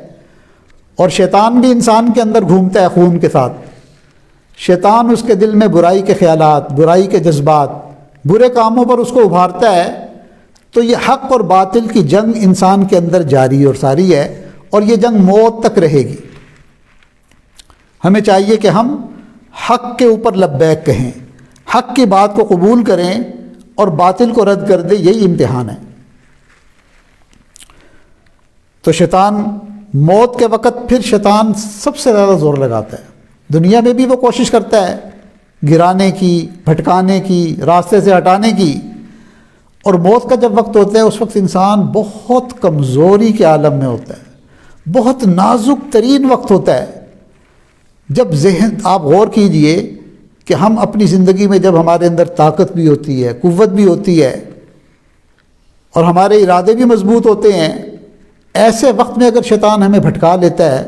اور شیطان بھی انسان کے اندر گھومتا ہے خون کے ساتھ۔ شیطان اس کے دل میں برائی کے خیالات، برائی کے جذبات، برے کاموں پر اس کو ابھارتا ہے۔ تو یہ حق اور باطل کی جنگ انسان کے اندر جاری اور ساری ہے، اور یہ جنگ موت تک رہے گی۔ ہمیں چاہیے کہ ہم حق کے اوپر لبیک کہیں، حق کی بات کو قبول کریں اور باطل کو رد کر دیں، یہی امتحان ہے۔ تو شیطان موت کے وقت پھر شیطان سب سے زیادہ زور لگاتا ہے۔ دنیا میں بھی وہ کوشش کرتا ہے گرانے کی، بھٹکانے کی، راستے سے ہٹانے کی، اور موت کا جب وقت ہوتا ہے اس وقت انسان بہت کمزوری کے عالم میں ہوتا ہے، بہت نازک ترین وقت ہوتا ہے۔ جب ذہن، آپ غور کیجئے کہ ہم اپنی زندگی میں جب ہمارے اندر طاقت بھی ہوتی ہے، قوت بھی ہوتی ہے، اور ہمارے ارادے بھی مضبوط ہوتے ہیں، ایسے وقت میں اگر شیطان ہمیں بھٹکا لیتا ہے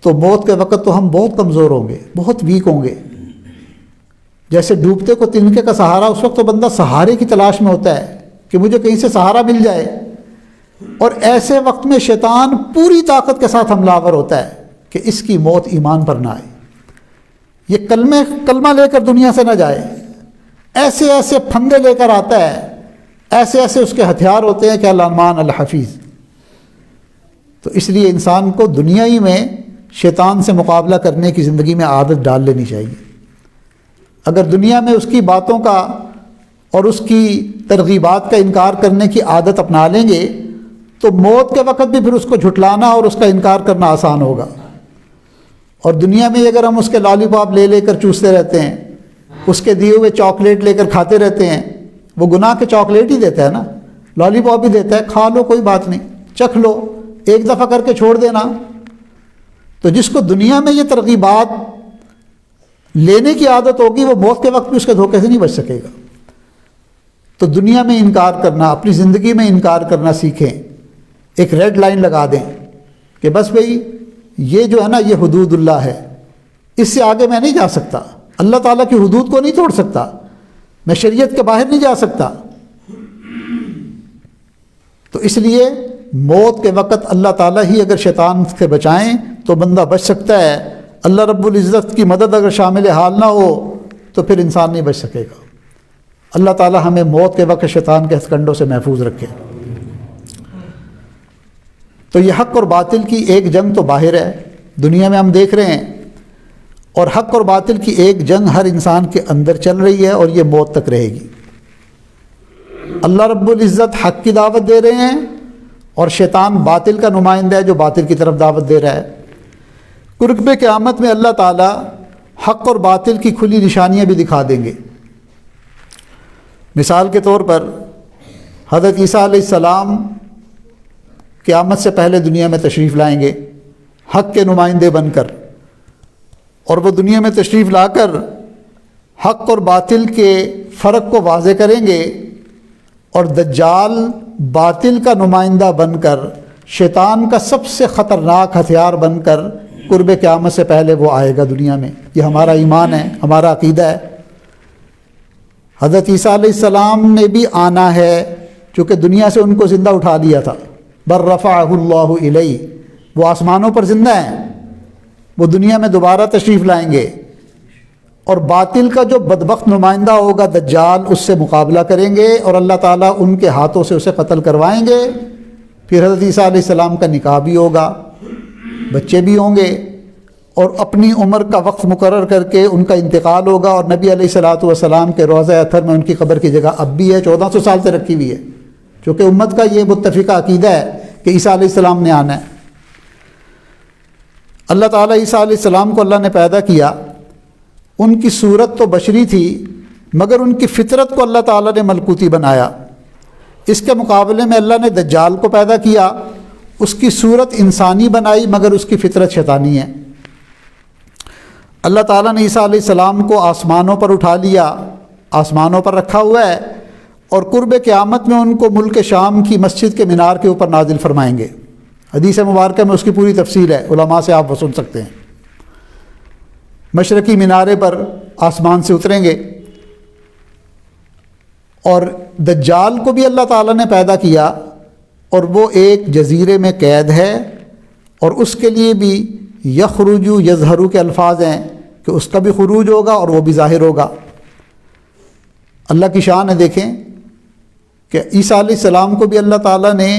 تو موت کے وقت تو ہم بہت کمزور ہوں گے، بہت ویک ہوں گے۔ جیسے ڈوبتے کو تنکے کا سہارا، اس وقت تو بندہ سہارے کی تلاش میں ہوتا ہے کہ مجھے کہیں سے سہارا مل جائے، اور ایسے وقت میں شیطان پوری طاقت کے ساتھ حملہ آور ہوتا ہے کہ اس کی موت ایمان پر نہ آئے، یہ کلمہ لے کر دنیا سے نہ جائے۔ ایسے ایسے پھندے لے کر آتا ہے، ایسے ایسے اس کے ہتھیار ہوتے ہیں کہ المان الحفیظ۔ تو اس لیے انسان کو دنیا ہی میں شیطان سے مقابلہ کرنے کی زندگی میں عادت ڈال لینی چاہیے۔ اگر دنیا میں اس کی باتوں کا اور اس کی ترغیبات کا انکار کرنے کی عادت اپنا لیں گے تو موت کے وقت بھی پھر اس کو جھٹلانا اور اس کا انکار کرنا آسان ہوگا۔ اور دنیا میں اگر ہم اس کے لالی پاپ لے لے کر چوستے رہتے ہیں، اس کے دیے ہوئے چاکلیٹ لے کر کھاتے رہتے ہیں، وہ گناہ کے چاکلیٹ ہی دیتا ہے نا، لالی پاپ بھی دیتا ہے، کھا لو کوئی بات نہیں، چکھ لو، ایک دفعہ کر کے چھوڑ دینا۔ تو جس کو دنیا میں یہ ترغیبات لینے کی عادت ہوگی وہ موت کے وقت بھی اس کے دھوکے سے نہیں بچ سکے گا۔ تو دنیا میں انکار کرنا، اپنی زندگی میں انکار کرنا سیکھیں، ایک ریڈ لائن لگا دیں کہ بس بھئی یہ جو ہے نا یہ حدود اللہ ہے، اس سے آگے میں نہیں جا سکتا، اللہ تعالیٰ کی حدود کو نہیں توڑ سکتا، میں شریعت کے باہر نہیں جا سکتا۔ تو اس لیے موت کے وقت اللہ تعالیٰ ہی اگر شیطان سے بچائیں تو بندہ بچ سکتا ہے۔ اللہ رب العزت کی مدد اگر شامل حال نہ ہو تو پھر انسان نہیں بچ سکے گا۔ اللہ تعالیٰ ہمیں موت کے وقت شیطان کے ہتھکنڈوں سے محفوظ رکھے۔ تو یہ حق اور باطل کی ایک جنگ تو باہر ہے، دنیا میں ہم دیکھ رہے ہیں، اور حق اور باطل کی ایک جنگ ہر انسان کے اندر چل رہی ہے، اور یہ موت تک رہے گی۔ اللہ رب العزت حق کی دعوت دے رہے ہیں، اور شیطان باطل کا نمائندہ ہے جو باطل کی طرف دعوت دے رہا ہے۔ قرب قیامت میں اللہ تعالیٰ حق اور باطل کی کھلی نشانیاں بھی دکھا دیں گے۔ مثال کے طور پر حضرت عیسیٰ علیہ السلام قیامت سے پہلے دنیا میں تشریف لائیں گے حق کے نمائندے بن کر، اور وہ دنیا میں تشریف لا کر حق اور باطل کے فرق کو واضح کریں گے، اور دجال باطل کا نمائندہ بن کر شیطان کا سب سے خطرناک ہتھیار بن کر قرب قیامت سے پہلے وہ آئے گا دنیا میں۔ یہ ہمارا ایمان ہے، ہمارا عقیدہ ہے۔ حضرت عیسیٰ علیہ السلام نے بھی آنا ہے، چونکہ دنیا سے ان کو زندہ اٹھا لیا تھا، بر رفعہ اللہ الیہ، وہ آسمانوں پر زندہ ہیں، وہ دنیا میں دوبارہ تشریف لائیں گے، اور باطل کا جو بدبخت نمائندہ ہوگا دجال، اس سے مقابلہ کریں گے، اور اللہ تعالیٰ ان کے ہاتھوں سے اسے قتل کروائیں گے۔ پھر حضرت عیسیٰ علیہ السلام کا نکاح بھی ہوگا، بچے بھی ہوں گے، اور اپنی عمر کا وقت مقرر کر کے ان کا انتقال ہوگا، اور نبی علیہ الصلوۃ والسلام کے روضہ اطہر میں ان کی قبر کی جگہ اب بھی ہے، 1400 سال سے رکھی ہوئی ہے، چونکہ امت کا یہ متفقہ عقیدہ ہے کہ عیسیٰ علیہ السلام نے آنا ہے۔ اللہ تعالیٰ عیسیٰ علیہ السلام کو اللہ نے پیدا کیا، ان کی صورت تو بشری تھی، مگر ان کی فطرت کو اللہ تعالیٰ نے ملکوتی بنایا۔ اس کے مقابلے میں اللہ نے دجال کو پیدا کیا، اس کی صورت انسانی بنائی، مگر اس کی فطرت شیطانی ہے۔ اللہ تعالیٰ نے عیسیٰ علیہ السلام کو آسمانوں پر اٹھا لیا، آسمانوں پر رکھا ہوا ہے، اور قرب قیامت میں ان کو ملک شام کی مسجد کے مینار کے اوپر نازل فرمائیں گے۔ حدیث مبارکہ میں اس کی پوری تفصیل ہے، علماء سے آپ وہ سن سکتے ہیں۔ مشرقی مینارے پر آسمان سے اتریں گے، اور دجال کو بھی اللہ تعالیٰ نے پیدا کیا، اور وہ ایک جزیرے میں قید ہے، اور اس کے لیے بھی یخرج یظہر کے الفاظ ہیں کہ اس کا بھی خروج ہوگا اور وہ بھی ظاہر ہوگا۔ اللہ کی شان ہے، دیکھیں کہ عیسیٰ علیہ السلام کو بھی اللہ تعالیٰ نے،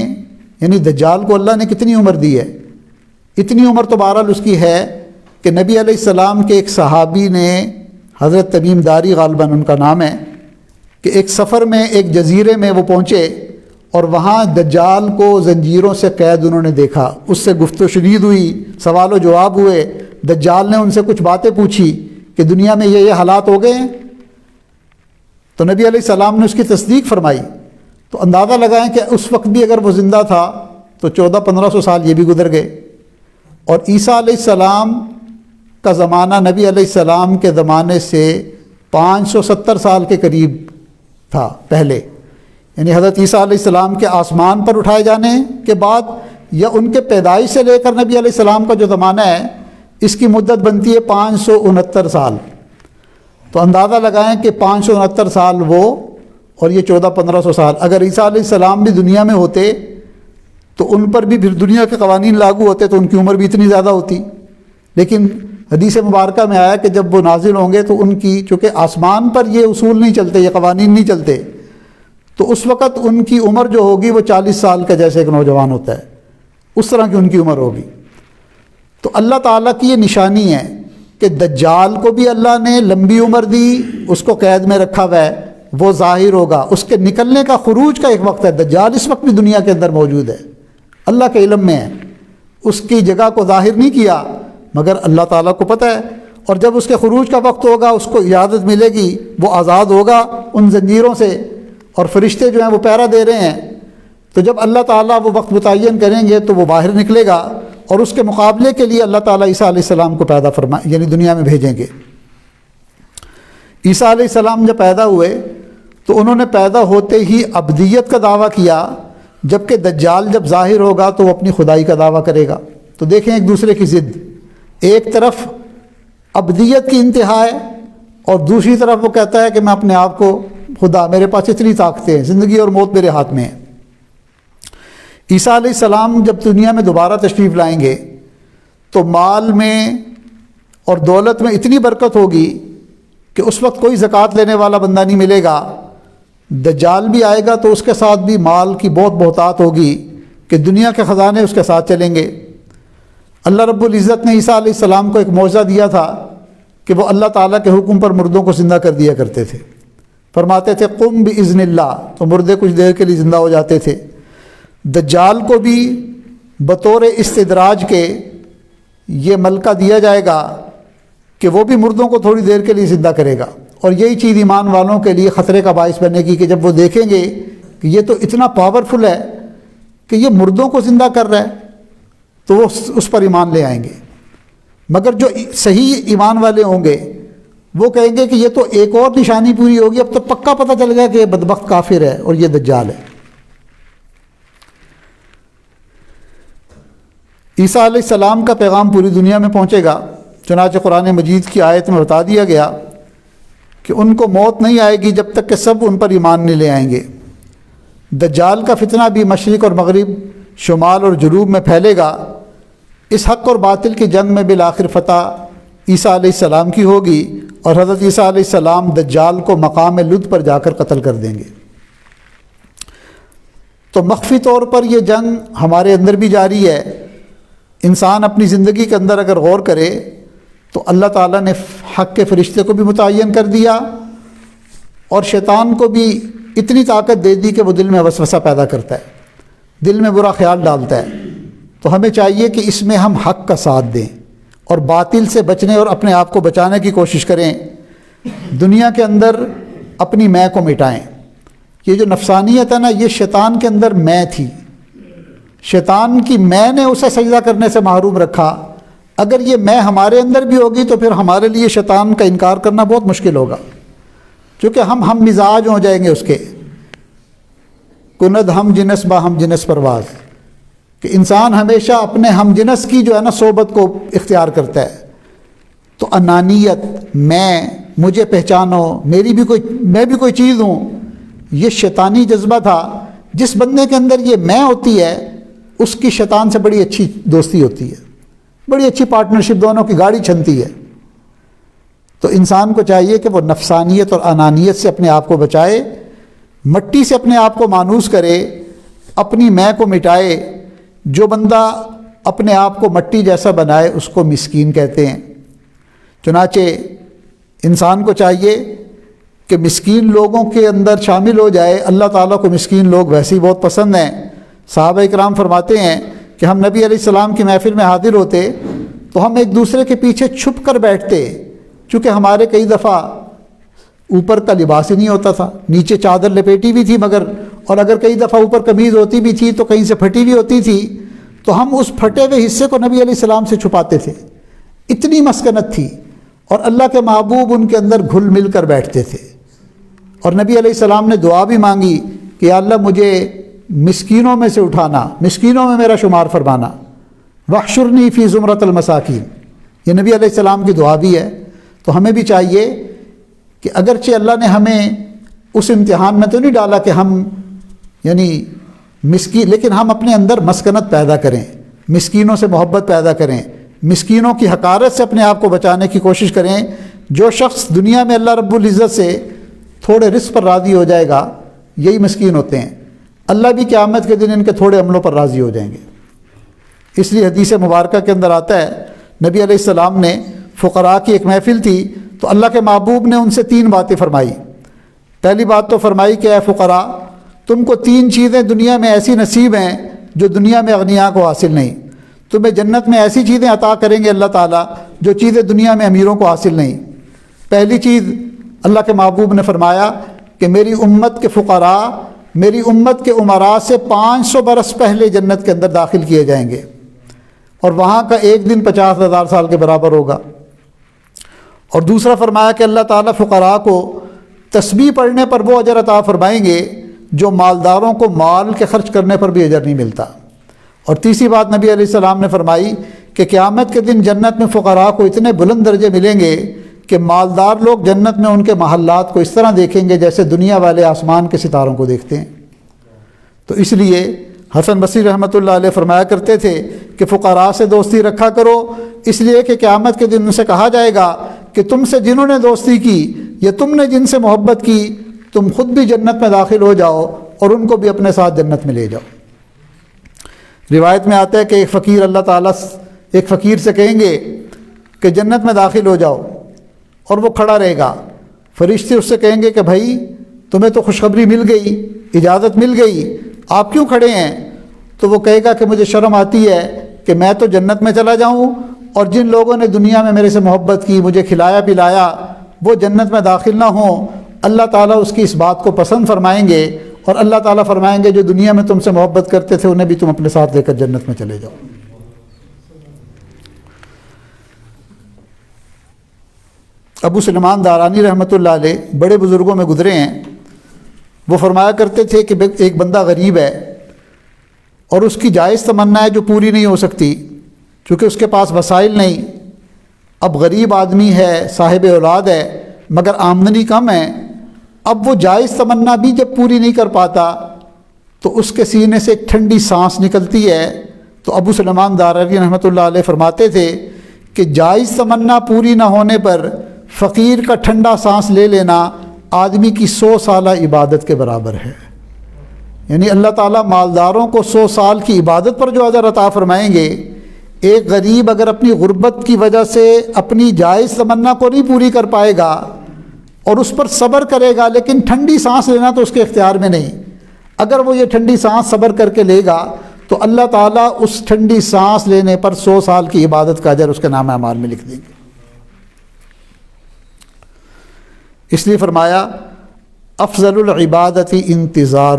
یعنی دجال کو اللہ نے کتنی عمر دی ہے؟ اتنی عمر تو بہرحال اس کی ہے کہ نبی علیہ السلام کے ایک صحابی نے، حضرت تمیم داری غالباً ان کا نام ہے، کہ ایک سفر میں ایک جزیرے میں وہ پہنچے، اور وہاں دجال کو زنجیروں سے قید انہوں نے دیکھا، اس سے گفت و شنید ہوئی، سوال و جواب ہوئے، دجال نے ان سے کچھ باتیں پوچھی کہ دنیا میں یہ حالات ہو گئے ہیں، تو نبی علیہ السلام نے اس کی تصدیق فرمائی۔ تو اندازہ لگائیں کہ اس وقت بھی اگر وہ زندہ تھا تو 1400-1500 سال یہ بھی گزر گئے، اور عیسیٰ علیہ السلام کا زمانہ نبی علیہ السلام کے زمانے سے 570 سال کے قریب تھا پہلے، یعنی حضرت عیسیٰ علیہ السلام کے آسمان پر اٹھائے جانے کے بعد، یا ان کے پیدائش سے لے کر نبی علیہ السلام کا جو زمانہ ہے، اس کی مدت بنتی ہے 569 سال۔ تو اندازہ لگائیں کہ 569 سال وہ، اور یہ 1400-1500 سال۔ اگر عیسیٰ علیہ السلام بھی دنیا میں ہوتے تو ان پر بھی پھر دنیا کے قوانین لاگو ہوتے، تو ان کی عمر بھی اتنی زیادہ ہوتی۔ لیکن حدیث مبارکہ میں آیا کہ جب وہ نازل ہوں گے تو ان کی، چونکہ آسمان پر یہ اصول نہیں چلتے، یہ قوانین نہیں چلتے، تو اس وقت ان کی عمر جو ہوگی وہ 40 سال کا جیسے ایک نوجوان ہوتا ہے، اس طرح کی ان کی عمر ہوگی۔ تو اللہ تعالیٰ کی یہ نشانی ہے کہ دجال کو بھی اللہ نے لمبی عمر دی، اس کو قید میں رکھا ہوا ہے، وہ ظاہر ہوگا، اس کے نکلنے کا، خروج کا ایک وقت ہے۔ دجال اس وقت بھی دنیا کے اندر موجود ہے، اللہ کے علم میں ہے، اس کی جگہ کو ظاہر نہیں کیا، مگر اللہ تعالیٰ کو پتہ ہے، اور جب اس کے خروج کا وقت ہوگا اس کو اجازت ملے گی، وہ آزاد ہوگا ان زنجیروں سے، اور فرشتے جو ہیں وہ پہرا دے رہے ہیں۔ تو جب اللہ تعالیٰ وہ وقت متعین کریں گے تو وہ باہر نکلے گا، اور اس کے مقابلے کے لیے اللہ تعالیٰ عیسیٰ علیہ السلام کو پیدا فرمائے، یعنی دنیا میں بھیجیں گے۔ عیسیٰ علیہ السلام جب پیدا ہوئے تو انہوں نے پیدا ہوتے ہی ابدیت کا دعویٰ کیا، جبکہ دجال جب ظاہر ہوگا تو وہ اپنی خدائی کا دعویٰ کرے گا۔ تو دیکھیں ایک دوسرے کی ضد، ایک طرف ابدیت کی انتہا ہے، اور دوسری طرف وہ کہتا ہے کہ میں اپنے آپ کو خدا، میرے پاس اتنی طاقتیں ہیں، زندگی اور موت میرے ہاتھ میں ہے۔ عیسیٰ علیہ السلام جب دنیا میں دوبارہ تشریف لائیں گے تو مال میں اور دولت میں اتنی برکت ہوگی کہ اس وقت کوئی زکوٰۃ لینے والا بندہ نہیں ملے گا۔ دجال بھی آئے گا تو اس کے ساتھ بھی مال کی بہت بہتات ہوگی کہ دنیا کے خزانے اس کے ساتھ چلیں گے۔ اللہ رب العزت نے عیسیٰ علیہ السلام کو ایک معجزہ دیا تھا کہ وہ اللہ تعالیٰ کے حکم پر مردوں کو زندہ کر دیا کرتے تھے، فرماتے تھے قم باذن اللہ، تو مردے کچھ دیر کے لیے زندہ ہو جاتے تھے۔ دجال کو بھی بطور استدراج کے، یہ ملکہ دیا جائے گا کہ وہ بھی مردوں کو تھوڑی دیر کے لیے زندہ کرے گا، اور یہی چیز ایمان والوں کے لیے خطرے کا باعث بنے گی کہ جب وہ دیکھیں گے کہ یہ تو اتنا پاورفل ہے کہ یہ مردوں کو زندہ کر رہا ہے، تو وہ اس پر ایمان لے آئیں گے۔ مگر جو صحیح ایمان والے ہوں گے وہ کہیں گے کہ یہ تو ایک اور نشانی پوری ہوگی، اب تو پکا پتہ چل گیا کہ یہ بدبخت کافر ہے اور یہ دجال ہے۔ عیسیٰ علیہ السلام کا پیغام پوری دنیا میں پہنچے گا، چنانچہ قرآن مجید کی آیت میں بتا دیا گیا کہ ان کو موت نہیں آئے گی جب تک کہ سب ان پر ایمان نہیں لے آئیں گے۔ دجال کا فتنہ بھی مشرق اور مغرب، شمال اور جنوب میں پھیلے گا۔ اس حق اور باطل کی جنگ میں بالآخر فتح عیسیٰ علیہ السلام کی ہوگی، اور حضرت عیسیٰ علیہ السلام دجال کو مقام لد پر جا کر قتل کر دیں گے۔ تو مخفی طور پر یہ جنگ ہمارے اندر بھی جاری ہے۔ انسان اپنی زندگی کے اندر اگر غور کرے تو اللہ تعالیٰ نے حق کے فرشتے کو بھی متعین کر دیا، اور شیطان کو بھی اتنی طاقت دے دی کہ وہ دل میں وسوسہ پیدا کرتا ہے، دل میں برا خیال ڈالتا ہے۔ تو ہمیں چاہیے کہ اس میں ہم حق کا ساتھ دیں اور باطل سے بچنے اور اپنے آپ کو بچانے کی کوشش کریں۔ دنیا کے اندر اپنی میں کو مٹائیں۔ یہ جو نفسانیت ہے نا، یہ شیطان کے اندر میں تھی، شیطان کی میں نے اسے سجدہ کرنے سے محروم رکھا۔ اگر یہ میں ہمارے اندر بھی ہوگی تو پھر ہمارے لیے شیطان کا انکار کرنا بہت مشکل ہوگا، کیونکہ ہم مزاج ہو جائیں گے اس کے۔ کند ہم جنس با ہم جنس پرواز، کہ انسان ہمیشہ اپنے ہم جنس کی جو ہے نا صحبت کو اختیار کرتا ہے۔ تو انانیت، میں، مجھے پہچانو، میں بھی کوئی چیز ہوں، یہ شیطانی جذبہ تھا۔ جس بندے کے اندر یہ میں ہوتی ہے اس کی شیطان سے بڑی اچھی دوستی ہوتی ہے، بڑی اچھی پارٹنرشپ، دونوں کی گاڑی چھنتی ہے۔ تو انسان کو چاہیے کہ وہ نفسانیت اور انانیت سے اپنے آپ کو بچائے، مٹی سے اپنے آپ کو مانوس کرے، اپنی میں کو مٹائے۔ جو بندہ اپنے آپ کو مٹی جیسا بنائے اس کو مسکین کہتے ہیں۔ چنانچہ انسان کو چاہیے کہ مسکین لوگوں کے اندر شامل ہو جائے۔ اللہ تعالیٰ کو مسکین لوگ ویسے ہی بہت پسند ہیں۔ صحابہ اکرام فرماتے ہیں کہ ہم نبی علیہ السلام کی محفل میں حاضر ہوتے تو ہم ایک دوسرے کے پیچھے چھپ کر بیٹھتے، چونکہ ہمارے کئی دفعہ اوپر کا لباس ہی نہیں ہوتا تھا، نیچے چادر لپیٹی بھی تھی مگر، اور اگر کئی دفعہ اوپر قمیض ہوتی بھی تھی تو کہیں سے پھٹی بھی ہوتی تھی، تو ہم اس پھٹے ہوئے حصے کو نبی علیہ السلام سے چھپاتے تھے۔ اتنی مسکنت تھی، اور اللہ کے محبوب ان کے اندر گھل مل کر بیٹھتے تھے۔ اور نبی علیہ السلام نے دعا بھی مانگی کہ یا اللہ مجھے مسکینوں میں سے اٹھانا، مسکینوں میں میرا شمار فرمانا، واحشرنی فی زمرۃ المساکین۔ یہ نبی علیہ السلام کی دعا بھی ہے۔ تو ہمیں بھی چاہیے کہ اگرچہ اللہ نے ہمیں اس امتحان میں تو نہیں ڈالا کہ ہم یعنی مسکین، لیکن ہم اپنے اندر مسکنت پیدا کریں، مسکینوں سے محبت پیدا کریں، مسکینوں کی حقارت سے اپنے آپ کو بچانے کی کوشش کریں۔ جو شخص دنیا میں اللہ رب العزت سے تھوڑے رزق پر راضی ہو جائے گا یہی مسکین ہوتے ہیں، اللہ بھی قیامت کے دن ان کے تھوڑے عملوں پر راضی ہو جائیں گے۔ اس لیے حدیث مبارکہ کے اندر آتا ہے نبی علیہ السلام نے فقراء کی ایک محفل تھی تو اللہ کے محبوب نے ان سے 3 باتیں فرمائی۔ پہلی بات تو فرمائی کہ اے فقراء، تم کو 3 چیزیں دنیا میں ایسی نصیب ہیں جو دنیا میں اغنیاء کو حاصل نہیں۔ تمہیں جنت میں ایسی چیزیں عطا کریں گے اللہ تعالیٰ جو چیزیں دنیا میں امیروں کو حاصل نہیں۔ پہلی چیز اللہ کے محبوب نے فرمایا کہ میری امت کے فقراء میری امت کے امراء سے 500 برس پہلے جنت کے اندر داخل کیے جائیں گے، اور وہاں کا ایک دن 50,000 سال کے برابر ہوگا۔ اور دوسرا فرمایا کہ اللہ تعالیٰ فقراء کو تسبیح پڑھنے پر وہ اجر عطا فرمائیں گے جو مالداروں کو مال کے خرچ کرنے پر بھی اجر نہیں ملتا۔ اور تیسری بات نبی علیہ السلام نے فرمائی کہ قیامت کے دن جنت میں فقراء کو اتنے بلند درجے ملیں گے کہ مالدار لوگ جنت میں ان کے محلات کو اس طرح دیکھیں گے جیسے دنیا والے آسمان کے ستاروں کو دیکھتے ہیں۔ تو اس لیے حسن بصری رحمۃ اللہ علیہ فرمایا کرتے تھے کہ فقراء سے دوستی رکھا کرو، اس لیے کہ قیامت کے دن ان سے کہا جائے گا کہ تم سے جنہوں نے دوستی کی یا تم نے جن سے محبت کی تم خود بھی جنت میں داخل ہو جاؤ اور ان کو بھی اپنے ساتھ جنت میں لے جاؤ۔ روایت میں آتا ہے کہ ایک فقیر اللہ تعالیٰ ایک فقیر سے کہیں گے کہ جنت میں داخل ہو جاؤ، اور وہ کھڑا رہے گا۔ فرشتے اس سے کہیں گے کہ بھائی تمہیں تو خوشخبری مل گئی، اجازت مل گئی، آپ کیوں کھڑے ہیں؟ تو وہ کہے گا کہ مجھے شرم آتی ہے کہ میں تو جنت میں چلا جاؤں اور جن لوگوں نے دنیا میں میرے سے محبت کی، مجھے کھلایا پلایا، وہ جنت میں داخل نہ ہوں، اللہ تعالیٰ اس کی اس بات کو پسند فرمائیں گے، اور اللہ تعالیٰ فرمائیں گے جو دنیا میں تم سے محبت کرتے تھے انہیں بھی تم اپنے ساتھ لے کر جنت میں چلے جاؤ۔ ابو سلیمان دارانی رحمۃ اللہ علیہ بڑے بزرگوں میں گزرے ہیں، وہ فرمایا کرتے تھے کہ ایک بندہ غریب ہے اور اس کی جائز تمنا ہے جو پوری نہیں ہو سکتی کیونکہ اس کے پاس وسائل نہیں۔ اب غریب آدمی ہے، صاحب اولاد ہے، مگر آمدنی کم ہے، اب وہ جائز تمنا بھی جب پوری نہیں کر پاتا تو اس کے سینے سے ایک ٹھنڈی سانس نکلتی ہے۔ تو ابو سلیمان دارانی رحمۃ اللہ علیہ فرماتے تھے کہ جائز تمنا پوری نہ ہونے پر فقیر کا ٹھنڈا سانس لے لینا آدمی کی 100 سالہ عبادت کے برابر ہے۔ یعنی اللہ تعالیٰ مالداروں کو 100 سال کی عبادت پر جو اجر عطا فرمائیں گے، ایک غریب اگر اپنی غربت کی وجہ سے اپنی جائز تمنا کو نہیں پوری کر پائے گا اور اس پر صبر کرے گا، لیکن ٹھنڈی سانس لینا تو اس کے اختیار میں نہیں، اگر وہ یہ ٹھنڈی سانس صبر کر کے لے گا تو اللہ تعالیٰ اس ٹھنڈی سانس لینے پر 100 سال کی عبادت کا اجر اس کے نام اعمال میں لکھ دیں گے۔ اس لیے فرمایا افضل العبادت انتظار،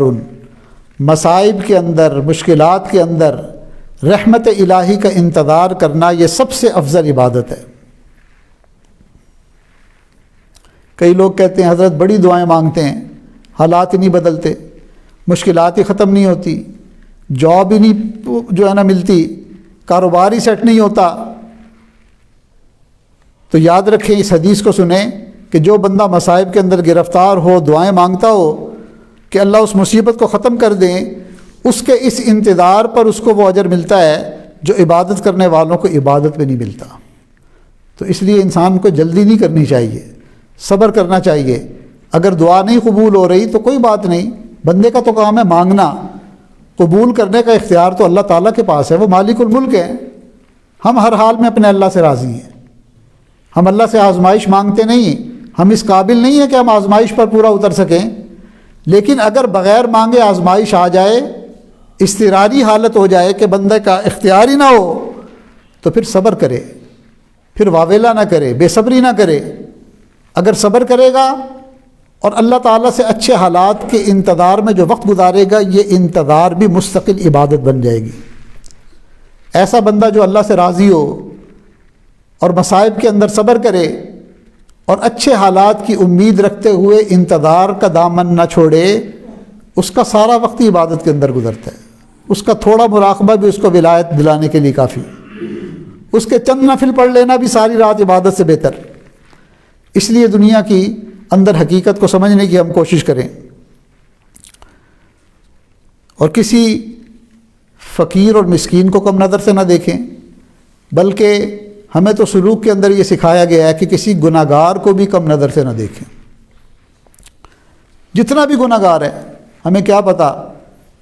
مصائب کے اندر، مشکلات کے اندر رحمت الہی کا انتظار کرنا یہ سب سے افضل عبادت ہے۔ کئی لوگ کہتے ہیں حضرت بڑی دعائیں مانگتے ہیں، حالات ہی نہیں بدلتے، مشکلات ہی ختم نہیں ہوتی، جاب ہی نہیں جو ہے نا ملتی، کاروبار ہی سیٹ نہیں ہوتا۔ تو یاد رکھیں، اس حدیث کو سنیں کہ جو بندہ مصائب کے اندر گرفتار ہو، دعائیں مانگتا ہو کہ اللہ اس مصیبت کو ختم کر دیں، اس کے اس انتظار پر اس کو وہ اجر ملتا ہے جو عبادت کرنے والوں کو عبادت میں نہیں ملتا۔ تو اس لیے انسان کو جلدی نہیں کرنی چاہیے، صبر کرنا چاہیے۔ اگر دعا نہیں قبول ہو رہی تو کوئی بات نہیں، بندے کا تو کام ہے مانگنا، قبول کرنے کا اختیار تو اللہ تعالیٰ کے پاس ہے، وہ مالک الملک ہے۔ ہم ہر حال میں اپنے اللہ سے راضی ہیں، ہم اللہ سے آزمائش مانگتے نہیں، ہم اس قابل نہیں ہیں کہ ہم آزمائش پر پورا اتر سکیں، لیکن اگر بغیر مانگے آزمائش آ جائے، اضطراری حالت ہو جائے کہ بندے کا اختیار ہی نہ ہو، تو پھر صبر کرے، پھر واویلا نہ کرے، بے صبری نہ کرے۔ اگر صبر کرے گا اور اللہ تعالیٰ سے اچھے حالات کے انتظار میں جو وقت گزارے گا، یہ انتظار بھی مستقل عبادت بن جائے گی۔ ایسا بندہ جو اللہ سے راضی ہو اور مصائب کے اندر صبر کرے اور اچھے حالات کی امید رکھتے ہوئے انتظار کا دامن نہ چھوڑے، اس کا سارا وقت ہی عبادت کے اندر گزرتا ہے۔ اس کا تھوڑا مراقبہ بھی اس کو ولایت دلانے کے لیے کافی، اس کے چند نفل پڑھ لینا بھی ساری رات عبادت سے بہتر۔ اس لیے دنیا کی اندر حقیقت کو سمجھنے کی ہم کوشش کریں اور کسی فقیر اور مسکین کو کم نظر سے نہ دیکھیں، بلکہ ہمیں تو سلوک کے اندر یہ سکھایا گیا ہے کہ کسی گناہ گار کو بھی کم نظر سے نہ دیکھیں۔ جتنا بھی گناہ گار ہے، ہمیں کیا پتہ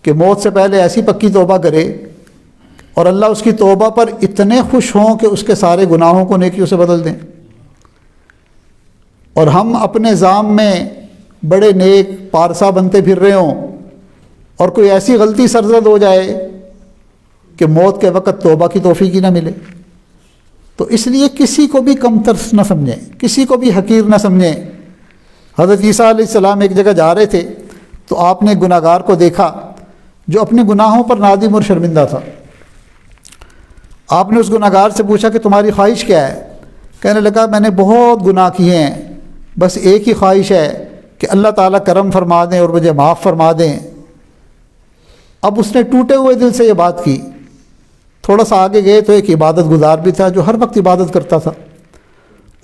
کہ موت سے پہلے ایسی پکی توبہ کرے اور اللہ اس کی توبہ پر اتنے خوش ہوں کہ اس کے سارے گناہوں کو نیکیوں سے بدل دیں، اور ہم اپنے ذام میں بڑے نیک پارسا بنتے پھر رہے ہوں اور کوئی ایسی غلطی سرزد ہو جائے کہ موت کے وقت توبہ کی توفیق ہی نہ ملے۔ تو اس لیے کسی کو بھی کمتر نہ سمجھیں، کسی کو بھی حقیر نہ سمجھیں۔ حضرت عیسیٰ علیہ السلام ایک جگہ جا رہے تھے تو آپ نے گناہ گار کو دیکھا جو اپنے گناہوں پر نادم اور شرمندہ تھا۔ آپ نے اس گناہ گار سے پوچھا کہ تمہاری خواہش کیا ہے؟ کہنے لگا میں نے بہت گناہ کیے ہیں، بس ایک ہی خواہش ہے کہ اللہ تعالیٰ کرم فرما دیں اور مجھے معاف فرما دیں۔ اب اس نے ٹوٹے ہوئے دل سے یہ بات کی۔ تھوڑا سا آگے گئے تو ایک عبادت گزار بھی تھا جو ہر وقت عبادت کرتا تھا۔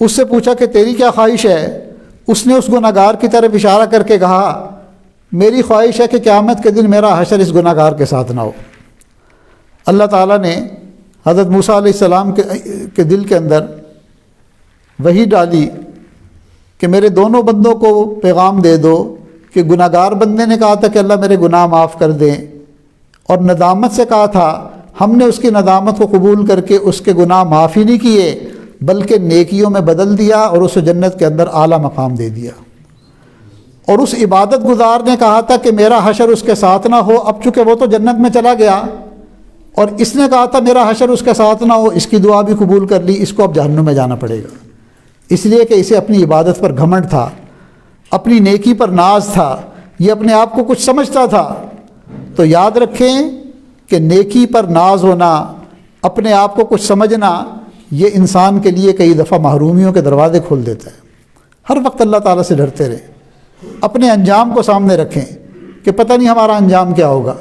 اس سے پوچھا کہ تیری کیا خواہش ہے؟ اس نے اس گناہ گار کی طرف اشارہ کر کے کہا میری خواہش ہے کہ قیامت کے دن میرا حشر اس گناہ گار کے ساتھ نہ ہو۔ اللہ تعالیٰ نے حضرت موسیٰ علیہ السلام کے دل کے اندر وحی ڈالی کہ میرے دونوں بندوں کو پیغام دے دو کہ گناہ گار بندے نے کہا تھا کہ اللہ میرے گناہ معاف کر دیں، اور ندامت سے کہا تھا، ہم نے اس کی ندامت کو قبول کر کے اس کے گناہ معاف ہی نہیں کیے بلکہ نیکیوں میں بدل دیا اور اسے جنت کے اندر اعلیٰ مقام دے دیا۔ اور اس عبادت گزار نے کہا تھا کہ میرا حشر اس کے ساتھ نہ ہو، اب چونکہ وہ تو جنت میں چلا گیا، اور اس نے کہا تھا میرا حشر اس کے ساتھ نہ ہو، اس کی دعا بھی قبول کر لی، اس کو اب جہنم میں جانا پڑے گا، اس لیے کہ اسے اپنی عبادت پر گھمنڈ تھا، اپنی نیکی پر ناز تھا، یہ اپنے آپ کو کچھ سمجھتا تھا۔ تو یاد رکھیں کہ نیکی پر ناز ہونا، اپنے آپ کو کچھ سمجھنا، یہ انسان کے لیے کئی دفعہ محرومیوں کے دروازے کھول دیتا ہے۔ ہر وقت اللہ تعالیٰ سے ڈرتے رہیں، اپنے انجام کو سامنے رکھیں کہ پتہ نہیں ہمارا انجام کیا ہوگا،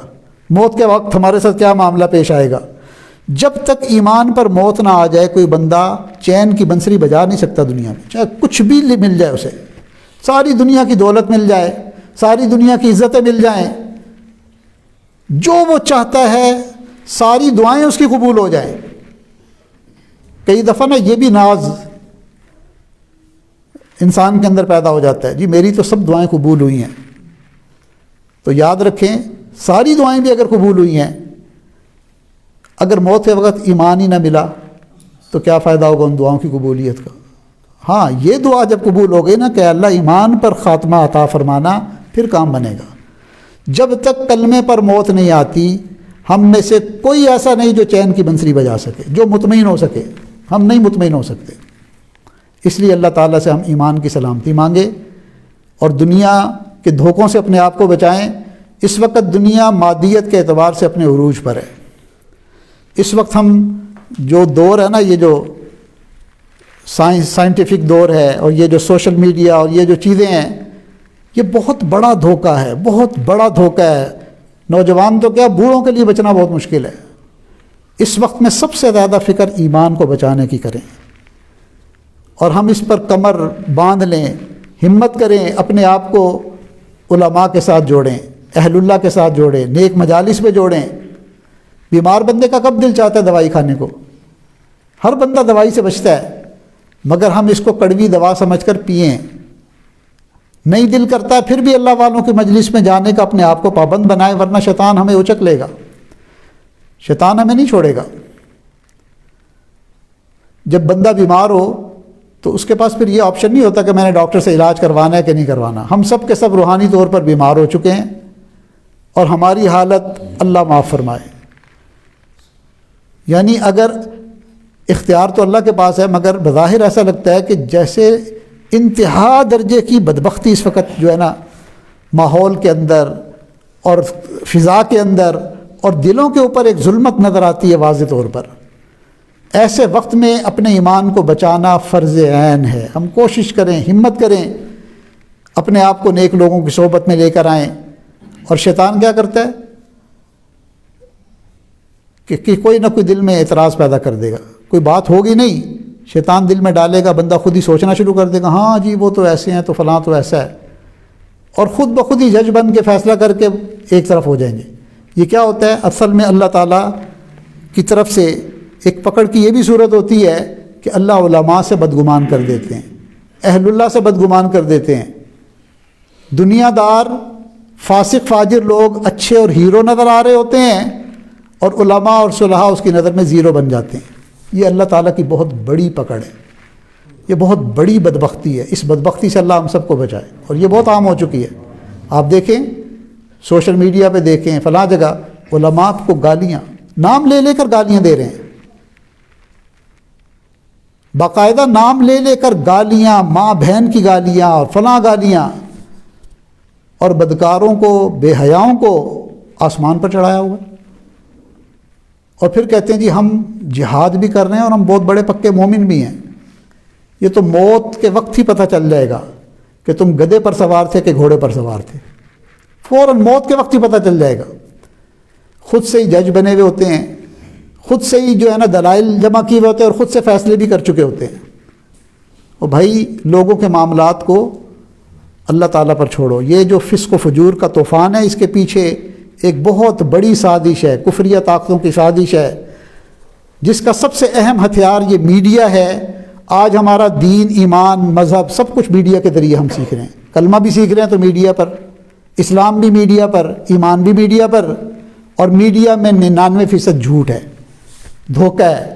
موت کے وقت ہمارے ساتھ کیا معاملہ پیش آئے گا۔ جب تک ایمان پر موت نہ آ جائے کوئی بندہ چین کی بنسری بجا نہیں سکتا دنیا میں، چاہے کچھ بھی مل جائے اسے، ساری دنیا کی دولت مل جائے، ساری دنیا کی عزتیں مل جائیں، جو وہ چاہتا ہے ساری دعائیں اس کی قبول ہو جائیں۔ کئی دفعہ نا یہ بھی ناز انسان کے اندر پیدا ہو جاتا ہے، جی میری تو سب دعائیں قبول ہوئی ہیں۔ تو یاد رکھیں ساری دعائیں بھی اگر قبول ہوئی ہیں، اگر موت کے وقت ایمان ہی نہ ملا تو کیا فائدہ ہوگا ان دعاؤں کی قبولیت کا۔ ہاں یہ دعا جب قبول ہو گئی نا کہ اللہ ایمان پر خاتمہ عطا فرمانا، پھر کام بنے گا۔ جب تک کلمے پر موت نہیں آتی، ہم میں سے کوئی ایسا نہیں جو چین کی بنسری بجا سکے، جو مطمئن ہو سکے، ہم نہیں مطمئن ہو سکتے۔ اس لیے اللہ تعالیٰ سے ہم ایمان کی سلامتی مانگے اور دنیا کے دھوکوں سے اپنے آپ کو بچائیں۔ اس وقت دنیا مادیت کے اعتبار سے اپنے عروج پر ہے۔ اس وقت ہم جو دور ہے نا، یہ جو سائنٹیفک دور ہے اور یہ جو سوشل میڈیا اور یہ جو چیزیں ہیں، یہ بہت بڑا دھوکہ ہے، بہت بڑا دھوکہ ہے۔ نوجوان تو کیا، بوڑھوں کے لیے بچنا بہت مشکل ہے۔ اس وقت میں سب سے زیادہ فکر ایمان کو بچانے کی کریں اور ہم اس پر کمر باندھ لیں، ہمت کریں، اپنے آپ کو علماء کے ساتھ جوڑیں، اہل اللہ کے ساتھ جوڑیں، نیک مجالس میں جوڑیں۔ بیمار بندے کا کب دل چاہتا ہے دوائی کھانے کو؟ ہر بندہ دوائی سے بچتا ہے، مگر ہم اس کو کڑوی دوا سمجھ کر پئیں۔ نہیں دل کرتا ہے پھر بھی اللہ والوں کی مجلس میں جانے کا اپنے آپ کو پابند بنائیں، ورنہ شیطان ہمیں اچک لے گا، شیطان ہمیں نہیں چھوڑے گا۔ جب بندہ بیمار ہو تو اس کے پاس پھر یہ آپشن نہیں ہوتا کہ میں نے ڈاکٹر سے علاج کروانا ہے کہ نہیں کروانا۔ ہم سب کے سب روحانی طور پر بیمار ہو چکے ہیں اور ہماری حالت اللہ معاف فرمائے۔ یعنی اگر اختیار تو اللہ کے پاس ہے، مگر بظاہر ایسا لگتا ہے کہ جیسے انتہا درجے کی بدبختی اس وقت جو ہے نا ماحول کے اندر اور فضا کے اندر اور دلوں کے اوپر ایک ظلمت نظر آتی ہے واضح طور پر۔ ایسے وقت میں اپنے ایمان کو بچانا فرض عین ہے۔ ہم کوشش کریں، ہمت کریں، اپنے آپ کو نیک لوگوں کی صحبت میں لے کر آئیں۔ اور شیطان کیا کرتا ہے کہ کوئی نہ کوئی دل میں اعتراض پیدا کر دے گا، کوئی بات ہوگی نہیں، شیطان دل میں ڈالے گا، بندہ خود ہی سوچنا شروع کر دے گا، ہاں جی وہ تو ایسے ہیں تو فلاں تو ایسا ہے، اور خود بخود ہی جج بن کے فیصلہ کر کے ایک طرف ہو جائیں گے۔ یہ کیا ہوتا ہے؟ اصل میں اللہ تعالیٰ کی طرف سے ایک پکڑ کی یہ بھی صورت ہوتی ہے کہ اللہ علماء سے بدگمان کر دیتے ہیں، اہل اللہ سے بدگمان کر دیتے ہیں۔ دنیا دار فاسق فاجر لوگ اچھے اور ہیرو نظر آ رہے ہوتے ہیں، اور علماء اور صلحاء اس کی نظر میں زیرو بن جاتے ہیں۔ یہ اللہ تعالیٰ کی بہت بڑی پکڑ ہے، یہ بہت بڑی بدبختی ہے۔ اس بدبختی سے اللہ ہم سب کو بچائے، اور یہ بہت عام ہو چکی ہے۔ آپ دیکھیں سوشل میڈیا پہ، دیکھیں فلاں جگہ علماء کو گالیاں، نام لے لے کر گالیاں دے رہے ہیں، باقاعدہ نام لے لے کر گالیاں، ماں بہن کی گالیاں اور فلاں گالیاں، اور بدکاروں کو، بے حیاؤں کو آسمان پر چڑھایا ہوا۔ اور پھر کہتے ہیں جی ہم جہاد بھی کر رہے ہیں اور ہم بہت بڑے پکے مومن بھی ہیں۔ یہ تو موت کے وقت ہی پتہ چل جائے گا کہ تم گدھے پر سوار تھے کہ گھوڑے پر سوار تھے، فوراً موت کے وقت ہی پتہ چل جائے گا۔ خود سے ہی جج بنے ہوئے ہوتے ہیں، خود سے ہی جو ہے نا دلائل جمع کیے ہوئے ہوتے ہیں، اور خود سے فیصلے بھی کر چکے ہوتے ہیں۔ اور بھائی لوگوں کے معاملات کو اللہ تعالیٰ پر چھوڑو۔ یہ جو فسق و فجور کا طوفان ہے، اس کے پیچھے ایک بہت بڑی سازش ہے، کفریہ طاقتوں کی سازش ہے، جس کا سب سے اہم ہتھیار یہ میڈیا ہے۔ آج ہمارا دین، ایمان، مذہب سب کچھ میڈیا کے ذریعے ہم سیکھ رہے ہیں۔ کلمہ بھی سیکھ رہے ہیں تو میڈیا پر، اسلام بھی میڈیا پر، ایمان بھی میڈیا پر، اور میڈیا میں 99% جھوٹ ہے، دھوکہ ہے۔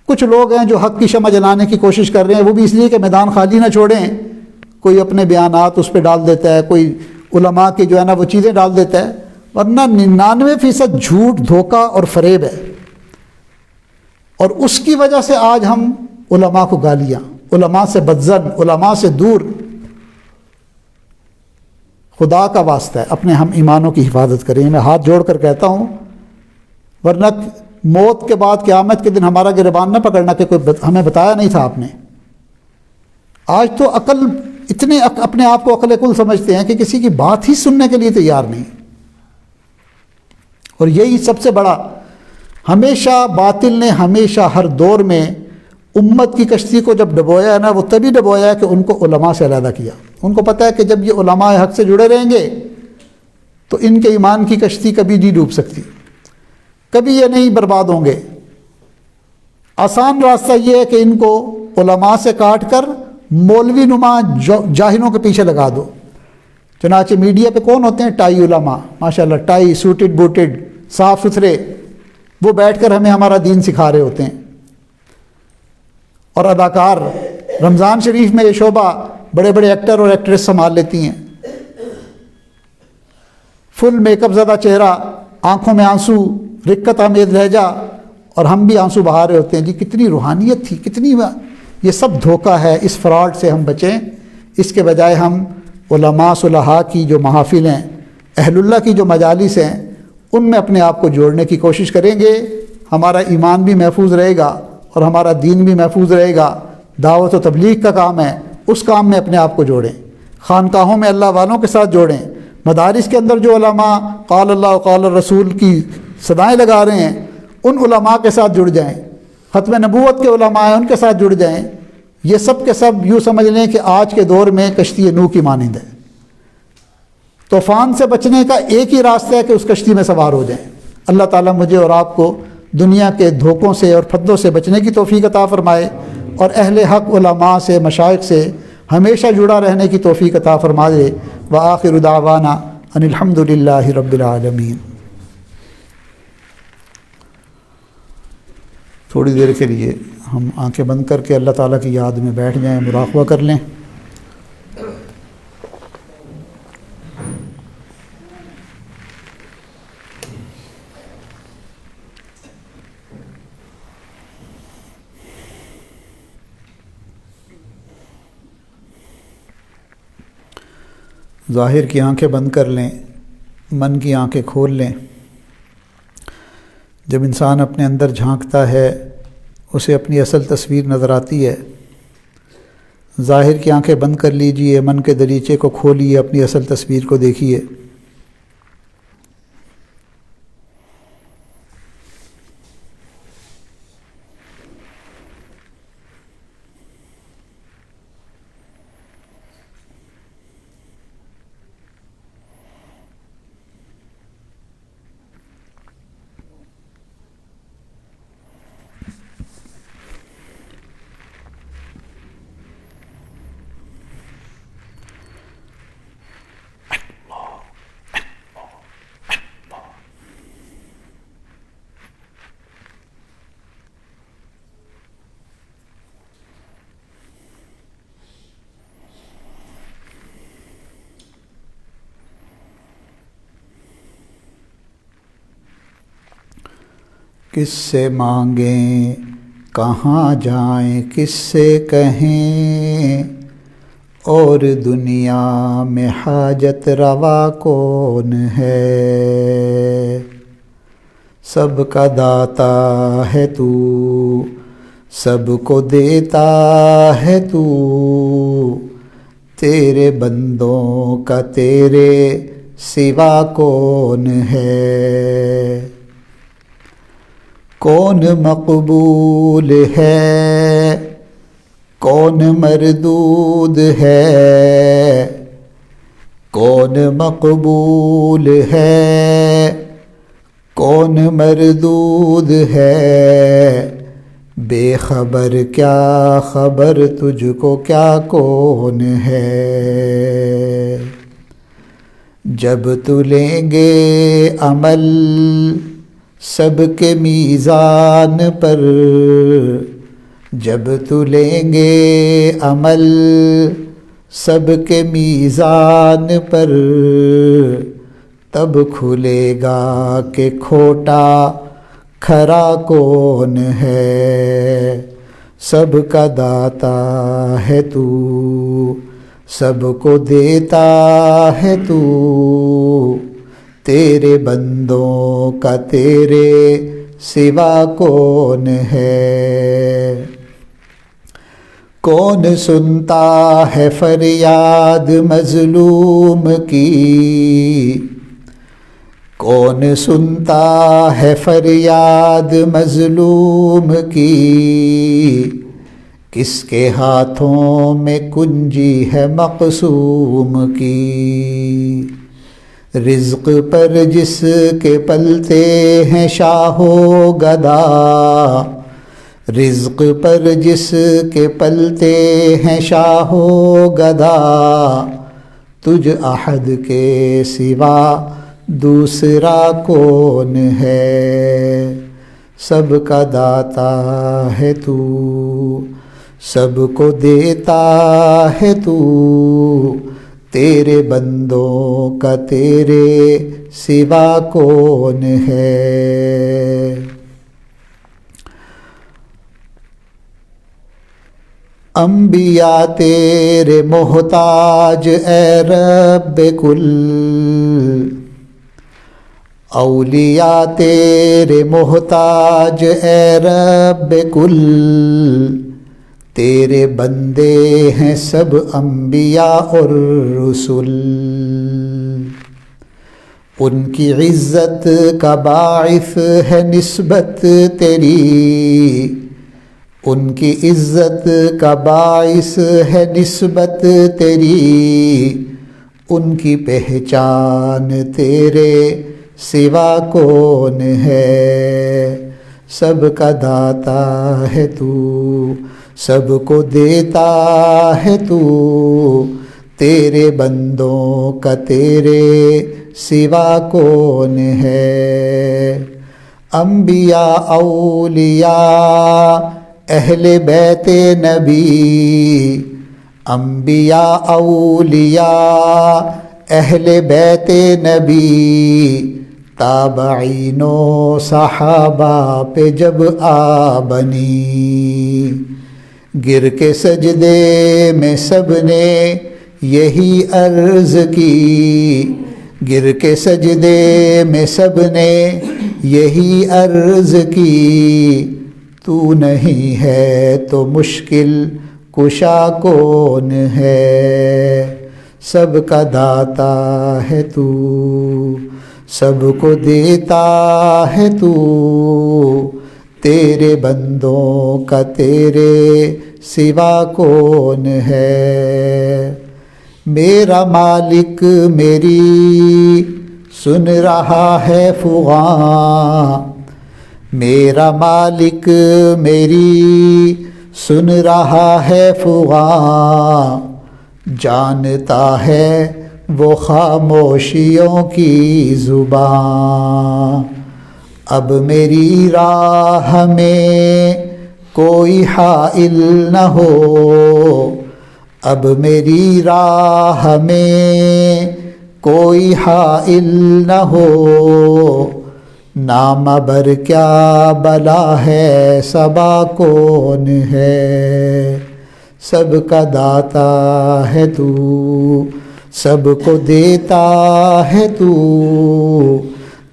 کچھ لوگ ہیں جو حق کی شمع جلانے کی کوشش کر رہے ہیں، وہ بھی اس لیے کہ میدان خالی نہ چھوڑیں۔ کوئی اپنے بیانات اس پہ ڈال دیتا ہے، کوئی علماء کی جو ہے نا وہ چیزیں ڈال دیتا ہے، ورنہ 99% جھوٹ، دھوکہ اور فریب ہے، اور اس کی وجہ سے آج ہم علماء کو گالیاں، علماء سے بدظن، علماء سے دور۔ خدا کا واسطہ ہے اپنے ہم ایمانوں کی حفاظت کریں، میں ہاتھ جوڑ کر کہتا ہوں، ورنہ موت کے بعد قیامت کے دن ہمارا گریبان نہ پکڑنا کہ کوئی ہمیں بتایا نہیں تھا آپ نے۔ آج تو عقل اتنے اپنے آپ کو عقل کل سمجھتے ہیں کہ کسی کی بات ہی سننے کے لیے تیار نہیں، اور یہی سب سے بڑا، ہمیشہ باطل نے ہمیشہ ہر دور میں امت کی کشتی کو جب ڈبویا ہے نا، وہ تبھی ڈبویا ہے کہ ان کو علماء سے علیحدہ کیا۔ ان کو پتہ ہے کہ جب یہ علماء حق سے جڑے رہیں گے تو ان کے ایمان کی کشتی کبھی نہیں ڈوب سکتی، کبھی یہ نہیں برباد ہوں گے۔ آسان راستہ یہ ہے کہ ان کو علماء سے کاٹ کر مولوی نما جاہلوں کے پیچھے لگا دو۔ چنانچہ میڈیا پہ کون ہوتے ہیں؟ ٹائی علماء، ماشاءاللہ ٹائی، سوٹڈ بوٹڈ، صاف ستھرے، وہ بیٹھ کر ہمیں ہمارا دین سکھا رہے ہوتے ہیں۔ اور اداکار، رمضان شریف میں یہ شعبہ بڑے بڑے ایکٹر اور ایکٹریس سنبھال لیتی ہیں، فل میک اپ زدہ چہرہ، آنکھوں میں آنسو، رقت آمیز لہجہ، اور ہم بھی آنسو بہا رہے ہوتے ہیں۔ جی کتنی روحانیت تھی، کتنی، یہ سب دھوکہ ہے۔ اس فراڈ سے ہم بچیں، اس کے بجائے ہم علماء صلحاء کی جو محافل ہیں، اہل اللہ کی جو مجالس ہیں، ان میں اپنے آپ کو جوڑنے کی کوشش کریں گے، ہمارا ایمان بھی محفوظ رہے گا اور ہمارا دین بھی محفوظ رہے گا۔ دعوت و تبلیغ کا کام ہے، اس کام میں اپنے آپ کو جوڑیں، خانقاہوں میں اللہ والوں کے ساتھ جوڑیں، مدارس کے اندر جو علماء قال اللہ و قال الرسول کی صدائیں لگا رہے ہیں ان علماء کے ساتھ جڑ جائیں، ختم نبوت کے علماء ہیں ان کے ساتھ جڑ جائیں۔ یہ سب کے سب یوں سمجھ لیں کہ آج کے دور میں کشتی نوح کی مانند ہے۔ طوفان سے بچنے کا ایک ہی راستہ ہے کہ اس کشتی میں سوار ہو جائیں۔ اللہ تعالیٰ مجھے اور آپ کو دنیا کے دھوکوں سے اور فتنوں سے بچنے کی توفیق عطا فرمائے، اور اہل حق علماء سے، مشائخ سے ہمیشہ جڑا رہنے کی توفیق عطا فرما دے۔ وآخر دعوانا ان الحمد للہ رب العالمین۔ تھوڑی دیر کے لیے ہم آنکھیں بند کر کے اللہ تعالیٰ کی یاد میں بیٹھ جائیں، مراقبہ کر لیں۔ ظاہر کی آنکھیں بند کر لیں، من کی آنکھیں کھول لیں۔ جب انسان اپنے اندر جھانکتا ہے اسے اپنی اصل تصویر نظر آتی ہے۔ ظاہر کی آنکھیں بند کر لیجئے، من کے دریچے کو کھولیے، اپنی اصل تصویر کو دیکھیے۔ کس سے مانگیں، کہاں جائیں، کس سے کہیں، اور دنیا میں حاجت روا کون ہے؟ سب کا داتا ہے تو، سب کو دیتا ہے تو، تیرے بندوں کا تیرے سوا کون ہے؟ کون مقبول ہے، کون مردود ہے، کون مقبول ہے، کون مردود ہے، بے خبر کیا خبر تجھ کو کیا کون ہے؟ جب تو لیں گے عمل سب کے میزان پر، جب تو لیں گے عمل سب کے میزان پر، تب کھلے گا کہ کھوٹا کھرا کون ہے. سب کا داتا ہے تو، سب کو دیتا ہے تو، تیرے بندوں کا تیرے سوا کون ہے. کون سنتا ہے فریاد مظلوم کی، کون سنتا ہے فریاد مظلوم کی. کس کے ہاتھوں میں کنجی ہے مقسوم کی. رزق پر جس کے پلتے ہیں شاہ و گدا، رزق پر جس کے پلتے ہیں شاہ و گدا. تجھ احد کے سوا دوسرا کون ہے. سب کا داتا ہے تو، سب کو دیتا ہے تو، تیرے بندوں کا تیرے سوا کون ہے. انبیاء تیرے محتاج اے رب کل، اولیاء تیرے محتاج اے رب کل. تیرے بندے ہیں سب انبیاء اور رسول. ان کی عزت کا باعث ہے نسبت تیری، ان کی عزت کا باعث ہے نسبت تیری. ان کی پہچان تیرے سوا کون ہے. سب کا داتا ہے تو، سب کو دیتا ہے تو، تیرے بندوں کا تیرے سوا کون ہے. انبیاء اولیاء اہل بیت نبی، انبیاء اولیاء اہل بیت نبی. تابعین و صحابہ پہ جب آ بنی، گر کے سجدے میں سب نے یہی عرض کی. گر کے سجدے میں سب نے یہی عرض کی. تو نہیں ہے تو مشکل کشا کون ہے. سب کا داتا ہے تو، سب کو دیتا ہے تو، تیرے بندوں کا تیرے سوا کون ہے. میرا مالک میری سن رہا ہے فغاں، میرا مالک میری سن رہا ہے فغاں. جانتا ہے وہ خاموشیوں کی زبان. اب میری راہ میں کوئی حائل نہ ہو، اب میری راہ میں کوئی حائل نہ ہو. نام بر کیا بلا ہے صبا کون ہے. سب کا داتا ہے تو، سب کو دیتا ہے تو،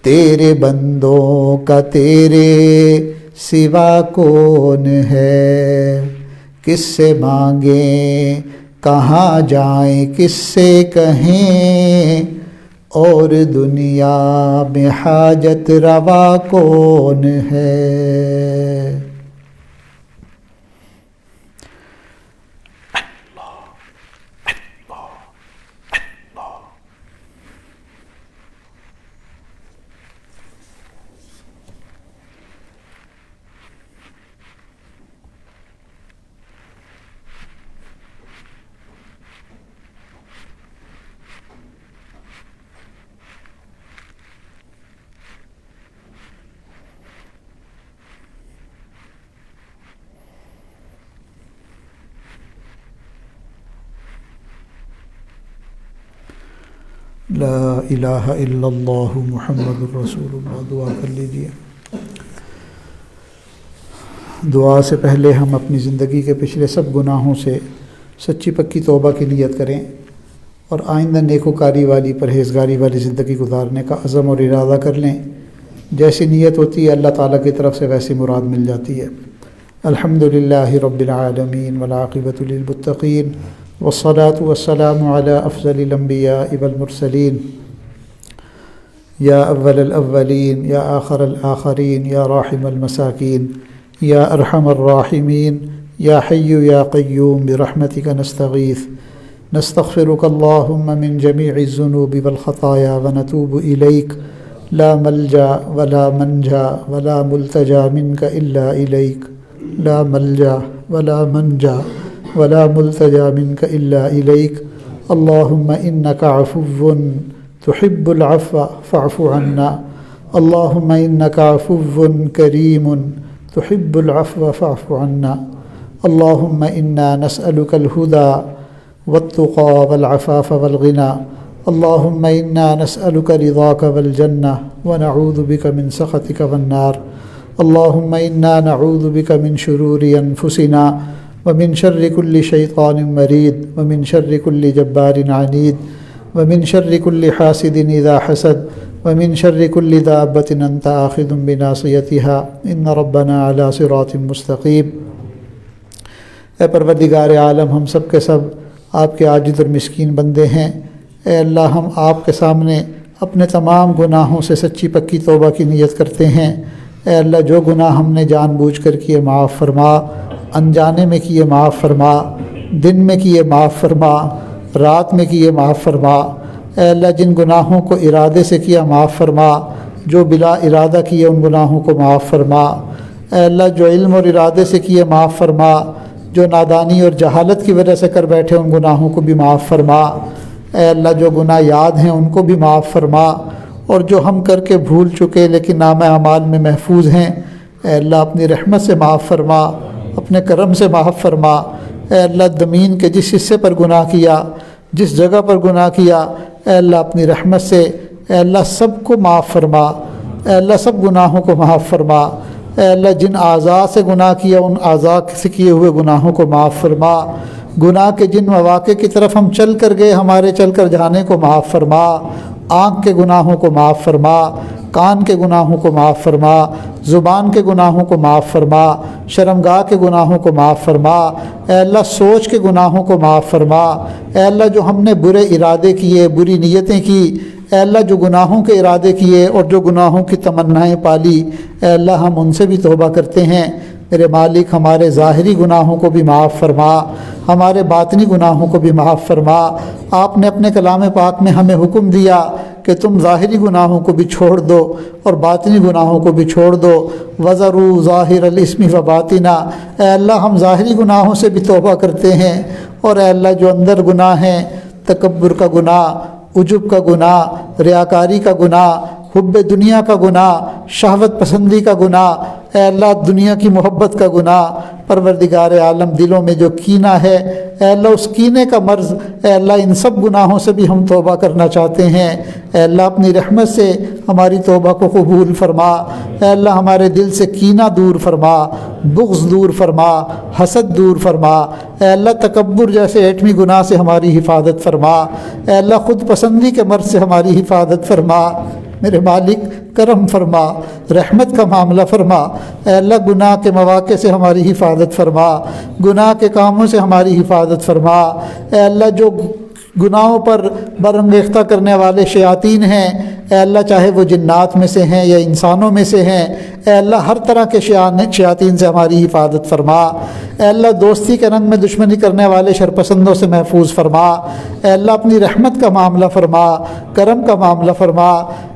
تیرے بندوں کا تیرے سوا کون ہے. کس سے مانگیں کہاں جائیں کس سے کہیں، اور دنیا میں حاجت روا کون ہے. لا الہ الا اللہ محمد الرسول اللہ. دعا کر لیجیے. دعا سے پہلے ہم اپنی زندگی کے پچھلے سب گناہوں سے سچی پکی توبہ کی نیت کریں اور آئندہ نیکوکاری والی پرہیزگاری والی زندگی گزارنے کا عزم اور ارادہ کر لیں. جیسی نیت ہوتی ہے اللہ تعالیٰ کی طرف سے ویسی مراد مل جاتی ہے. الحمدللہ رب العالمین والعاقبۃ للمتقین والصلاة والسلام علی افضل الانبیاء والمرسلین یا اول الاولین یا آخر الآخرین یا راحم المساکین یا ارحم الراحمین یا حی یا قیوم برحمتک نستغیث نستغفرک اللہم من جمیع الذنوب والخطایا ونتوب الیک لا ملجا ولا منجا ولا ملتجا منک الا الیک لا ملجا ولا منجا ولا ملتجا منك إلا إليك اللهم إنك عفو تحب العفو فاعف عنا اللهم إنك عفو كريم تحب العفو فاعف عنا اللهم إنا نسألك الهدى والتقى والعفاف والغنى اللهم إنا نسألك رضاك والجنة ونعوذ بك من سخطك والنار اللهم إنا نعوذ بك من شرور أنفسنا ومن شر كل شيطان مريد ومن شر كل جبار عنيد ومن شر كل حاسد إذا حسد ومن شر كل دابة أنت آخذ بناصيتها إن ربنا على صراط مستقيم. اے پروردگار عالم، ہم سب کے سب آپ کے عاجز اور مسکین بندے ہیں. اے اللہ، ہم آپ کے سامنے اپنے تمام گناہوں سے سچی پکی توبہ کی نیت کرتے ہیں. اے اللہ، جو گناہ ہم نے جان بوجھ کر کیے معاف فرما، انجانے میں کیے معاف فرما، دن میں کیے معاف فرما، رات میں کیے معاف فرما. اے اللہ، جن گناہوں کو ارادے سے کیا معاف فرما، جو بلا ارادہ کیے ان گناہوں کو معاف فرما. اے اللہ، جو علم اور ارادے سے کیے معاف فرما، جو نادانی اور جہالت کی وجہ سے کر بیٹھے ان گناہوں کو بھی معاف فرما. اے اللہ، جو گناہ یاد ہیں ان کو بھی معاف فرما، اور جو ہم کر کے بھول چکے لیکن نامہ اعمال میں محفوظ ہیں، اے اللہ اپنی رحمت سے معاف فرما، اپنے کرم سے معاف فرما. اے اللہ، زمین کے جس حصے پر گناہ کیا، جس جگہ پر گناہ کیا، اے اللہ اپنی رحمت سے اے اللہ سب کو معاف فرما. اے اللہ سب گناہوں کو معاف فرما. اے اللہ، جن اعضاء سے گناہ کیا ان اعضاء سے کیے ہوئے گناہوں کو معاف فرما. گناہ کے جن مواقع کی طرف ہم چل کر گئے ہمارے چل کر جانے کو معاف فرما. آنکھ کے گناہوں کو معاف فرما، کان کے گناہوں کو معاف فرما، زبان کے گناہوں کو معاف فرما، شرمگاہ کے گناہوں کو معاف فرما. اے اللہ، سوچ کے گناہوں کو معاف فرما. اے اللہ، جو ہم نے برے ارادے کیے، بری نیتیں کی، اے اللہ جو گناہوں کے ارادے کیے اور جو گناہوں کی تمنائیں پالی، اے اللہ ہم ان سے بھی توبہ کرتے ہیں. میرے مالک، ہمارے ظاہری گناہوں کو بھی معاف فرما، ہمارے باطنی گناہوں کو بھی معاف فرما. آپ نے اپنے کلام پاک میں ہمیں حکم دیا کہ تم ظاہری گناہوں کو بھی چھوڑ دو اور باطنی گناہوں کو بھی چھوڑ دو. وَذَرُوا ظَاهِرَ الْإِثْمِ وَبَاطِنَهُ. اے اللہ ہم ظاہری گناہوں سے بھی توبہ کرتے ہیں، اور اے اللہ جو اندر گناہ ہیں، تکبر کا گناہ، عجب کا گناہ، ریاکاری کا گناہ، حب دنیا کا گناہ، شہوت پسندی کا گناہ، اے اللہ دنیا کی محبت کا گناہ، پروردگار عالم دلوں میں جو کینہ ہے، اے اللہ اس کینے کا مرض، اے اللہ ان سب گناہوں سے بھی ہم توبہ کرنا چاہتے ہیں. اے اللہ اپنی رحمت سے ہماری توبہ کو قبول فرما. اے اللہ ہمارے دل سے کینہ دور فرما، بغض دور فرما، حسد دور فرما. اے اللہ تکبر جیسے ایٹمی گناہ سے ہماری حفاظت فرما. اے اللہ خود پسندی کے مرض سے ہماری حفاظت فرما. میرے مالک کرم فرما، رحمت کا معاملہ فرما. اے اللہ گناہ کے مواقع سے ہماری حفاظت فرما، گناہ کے کاموں سے ہماری حفاظت فرما. اے اللہ جو گناہوں پر برانگیختہ کرنے والے شیاطین ہیں، اے اللہ چاہے وہ جنات میں سے ہیں یا انسانوں میں سے ہیں، اے اللہ ہر طرح کے شیاطین سے ہماری حفاظت فرما. اے اللہ دوستی کے رنگ میں دشمنی کرنے والے شرپسندوں سے محفوظ فرما. اے اللہ اپنی رحمت کا معاملہ فرما، کرم کا معاملہ فرما.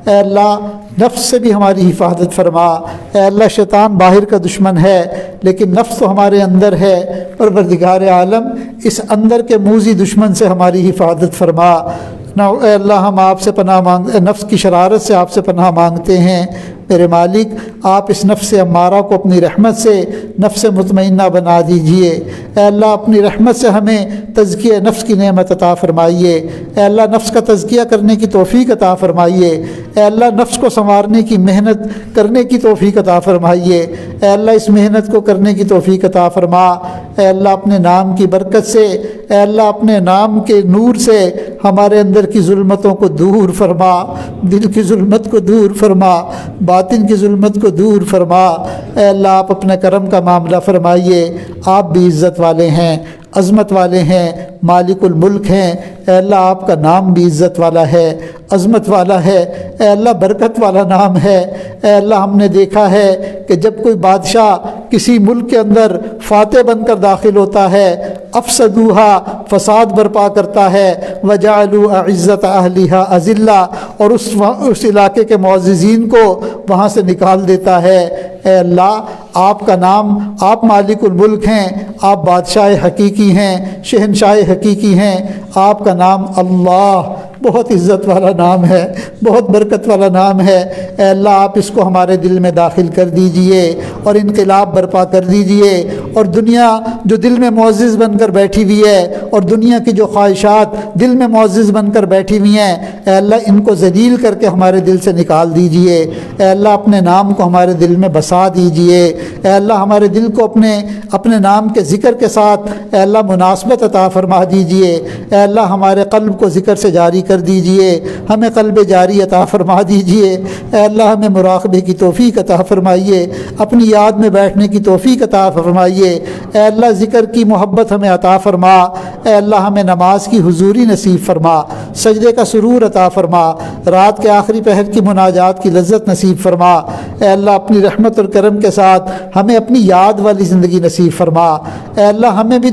اے اللہ نفس سے بھی ہماری حفاظت فرما. اے اللہ شیطان باہر کا دشمن ہے لیکن نفس تو ہمارے اندر ہے. پروردگار عالم اس اندر کے موذی دشمن سے ہماری حفاظت فرما. اے اللہ ہم آپ سے پناہ نفس کی شرارت سے آپ سے پناہ مانگتے ہیں. میرے مالک آپ اس نفس امارہ کو اپنی رحمت سے نفس مطمئنہ بنا دیجئے۔ اے اللہ اپنی رحمت سے ہمیں تزکیہ نفس کی نعمت عطا فرمائیے۔ اے اللہ نفس کا تزکیہ کرنے کی توفیق عطا فرمائیے۔ اے اللہ نفس کو سنوارنے کی محنت کرنے کی توفیق عطا فرمائیے۔ اے اللہ اس محنت کو کرنے کی توفیق عطا فرما۔ اے اللہ اپنے نام کی برکت سے، اے اللہ اپنے نام کے نور سے ہمارے اندر کی ظلمتوں کو دور فرما، دل کی ظلمت کو دور فرما، باطن کی ظلمت کو دور فرما۔ اے اللہ آپ اپنے کرم کا معاملہ فرمائیے۔ آپ بھی عزت والے ہیں، عظمت والے ہیں، مالک الملک ہیں۔ اے اللہ آپ کا نام بھی عزت والا ہے، عظمت والا ہے، اے اللہ برکت والا نام ہے۔ اے اللہ ہم نے دیکھا ہے کہ جب کوئی بادشاہ کسی ملک کے اندر فاتح بن کر داخل ہوتا ہے، افسدوہا فساد برپا کرتا ہے، وجعلوا اعزت اہلھا اذلہ، اور اس علاقے کے معززین کو وہاں سے نکال دیتا ہے۔ اے اللہ آپ کا نام، آپ مالک الملک ہیں، آپ بادشاہ حقیقی ہیں، شہنشاہ حقیقی ہیں۔ آپ کا نام اللہ بہت عزت والا نام ہے، بہت برکت والا نام ہے۔ اے اللہ آپ اس کو ہمارے دل میں داخل کر دیجئے اور انقلاب برپا کر دیجئے، اور دنیا جو دل میں معزز بن کر بیٹھی ہوئی ہے، اور دنیا کی جو خواہشات دل میں معزز بن کر بیٹھی ہوئی ہیں، اے اللہ ان کو ذلیل کر کے ہمارے دل سے نکال دیجئے۔ اے اللہ اپنے نام کو ہمارے دل میں بسا دیجئے۔ اے اللہ ہمارے دل کو اپنے نام کے ذکر کے ساتھ اے اللہ مناسبت عطا فرما دیجئے۔ اے اللہ ہمارے قلب کو ذکر سے جاری کر دیجئے، ہمیں قلب جاری عطا فرما دیجئے۔ اے اللہ ہمیں مراقبے کی توفیق عطا فرمائیے، اپنی یاد میں بیٹھنے کی توفیق عطا فرمائیے۔ اے اللہ ذکر کی محبت ہمیں عطا فرما۔ اے اللہ ہمیں نماز کی حضوری نصیب فرما، سجدے کا سرور عطا فرما، رات کے آخری پہر کی مناجات کی لذت نصیب فرما۔ اے اللہ اپنی رحمت اور کرم کے ساتھ ہمیں اپنی یاد والی زندگی نصیب فرما۔ اے اللہ ہمیں بھی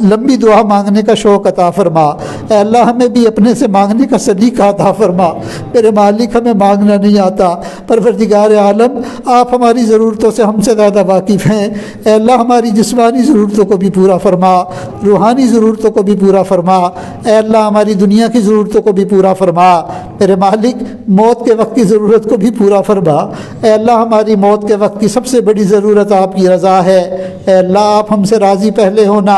لمبی دعا مانگنے کا شوق عطا فرما۔ اے اللہ ہمیں بھی اپنے سے مانگنے کا سلیقہ عطا فرما۔ میرے مالک ہمیں مانگنا نہیں آتا، پروردگار عالم آپ ہماری ضرورتوں سے ہم سے زیادہ واقف ہیں۔ اے اللہ ہماری جسمانی ضرورتوں کو بھی پورا فرما، روحانی ضرورتوں کو بھی پورا فرما۔ اے اللہ ہماری دنیا کی ضرورتوں کو بھی پورا فرما۔ میرے مالک موت کے وقت کی ضرورت کو بھی پورا فرما۔ اے اللہ ہماری موت کے وقت کی سب سے بڑی ضرورت آپ کی رضا ہے۔ اے اللہ آپ ہم سے راضی پہلے ہونا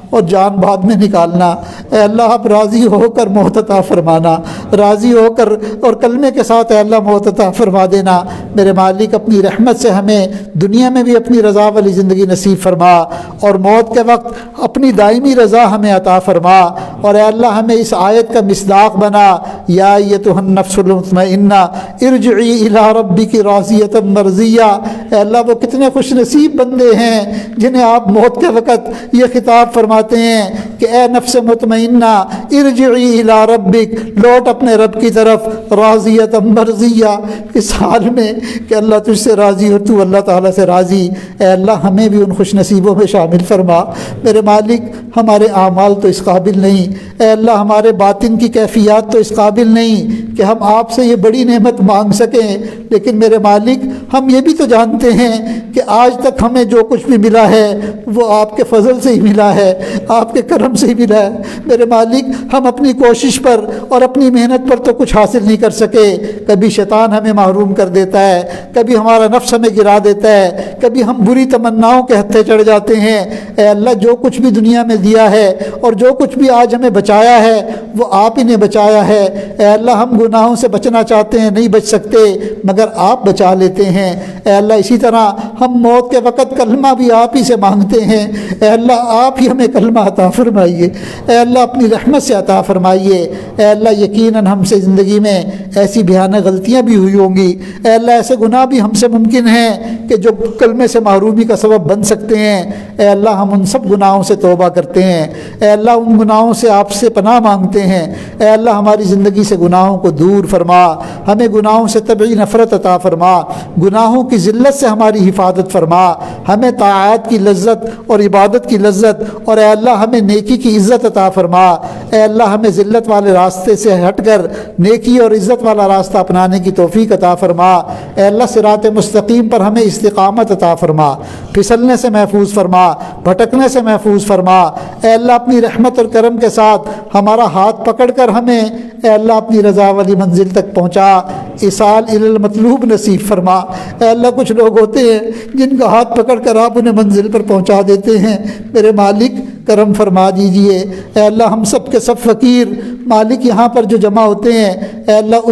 اور جان بعد میں نکالنا۔ اے اللہ آپ راضی ہو کر موت عطا فرمانا، راضی ہو کر اور کلمے کے ساتھ اے اللہ موت عطا فرما دینا۔ میرے مالک اپنی رحمت سے ہمیں دنیا میں بھی اپنی رضا والی زندگی نصیب فرما، اور موت کے وقت اپنی دائمی رضا ہمیں عطا فرما۔ اور اے اللہ ہمیں اس آیت کا مصداق بنا، یا ایتھا النفس المطمئنہ ارجعی الی ربک راضیۃ مرضیہ۔ اے اللہ وہ کتنے خوش نصیب بندے ہیں جنہیں آپ موت کے وقت یہ خطاب فرماتے ہیں کہ اے نفس مطمئنہ ارجعی الی ربک، لوٹ اپنے رب کی طرف، راضیۃ مرضیہ، اس حال میں کہ اللہ تجھ سے راضی اور تو اللہ تعالیٰ سے راضی۔ اے اللہ ہمیں بھی ان خوش نصیبوں میں شامل فرما۔ میرے مالک ہمارے اعمال تو اس قابل نہیں، اے اللہ ہمارے باطن کی کیفیات تو اس قابل نہیں کہ ہم آپ سے یہ بڑی نعمت مانگ سکیں، لیکن میرے مالک ہم یہ بھی تو جانتے ہیں کہ آج تک ہمیں جو کچھ بھی ملا ہے وہ آپ کے فضل سے ہی ملا ہے، آپ کے کرم سے ہی ملا ہے۔ میرے مالک ہم اپنی کوشش پر اور اپنی محنت پر تو کچھ حاصل نہیں کر سکے، کبھی شیطان ہمیں محروم کر دیتا ہے، کبھی ہمارا نفس ہمیں گرا دیتا ہے، کبھی ہم بری تمناؤں کے ہتھے چڑھ جاتے ہیں۔ اے اللہ جو کچھ بھی دنیا میں دیا ہے اور جو کچھ بھی آج ہمیں بچایا ہے وہ آپ ہی نے بچایا ہے۔ اے اللہ ہم گناہوں سے بچنا چاہتے ہیں، نہیں بچ سکتے، مگر آپ بچا لیتے ہیں۔ اے اللہ اسی طرح ہم موت کے وقت کلمہ بھی آپ ہی سے مانگتے ہیں۔ اے اللہ آپ ہی ہمیں کلمہ عطا فرمائیے، اے اللہ اپنی رحمت سے عطا فرمائیے۔ اے اللہ یقیناً ہم سے زندگی میں ایسی بھیانک غلطیاں بھی ہوئی ہوں گی، اے اللہ ایسے گناہ بھی ہم سے ممکن ہیں کہ جو کلمے سے محرومی کا سبب بن سکتے ہیں۔ اے اللہ ہم ان سب گناہوں سے توبہ کرتے ہیں، اے اللہ ان گناہوں سے آپ سے پناہ مانگتے ہیں۔ اے اللہ ہماری زندگی سے گناہوں کو دور فرما، ہمیں گناہوں سے طبعی نفرت عطا فرما، گناہوں کی ذلت سے ہماری حفاظت فرما، ہمیں طاعات کی لذت اور عبادت کی لذت، اور اے اللہ ہمیں نیکی کی عزت عطا فرما۔ اے اللہ ہمیں ذلت والے راستے سے ہٹ کر نیکی اور عزت والا راستہ اپنانے کی توفیق عطا فرما۔ اے اللہ صراط مستقیم پر ہمیں استقامت عطا فرما، پھسلنے سے محفوظ فرما، بھٹکنے سے محفوظ فرما۔ اے اللہ اپنی رحمت اور کرم کے ساتھ ہمارا ہاتھ پکڑ کر ہمیں اے اللہ اپنی رضا والی منزل تک پہنچا، ایصال الی المطلوب نصیب فرما۔ اے اللہ کچھ لوگ ہوتے ہیں جن کا ہاتھ پکڑ کر آپ انہیں منزل پر پہنچا دیتے ہیں، میرے مالک کرم فرما دیجئے۔ اے اللہ ہم سب کے سب فقیر مالک یہاں پر جو جمع ہوتے ہیں، اے اللہ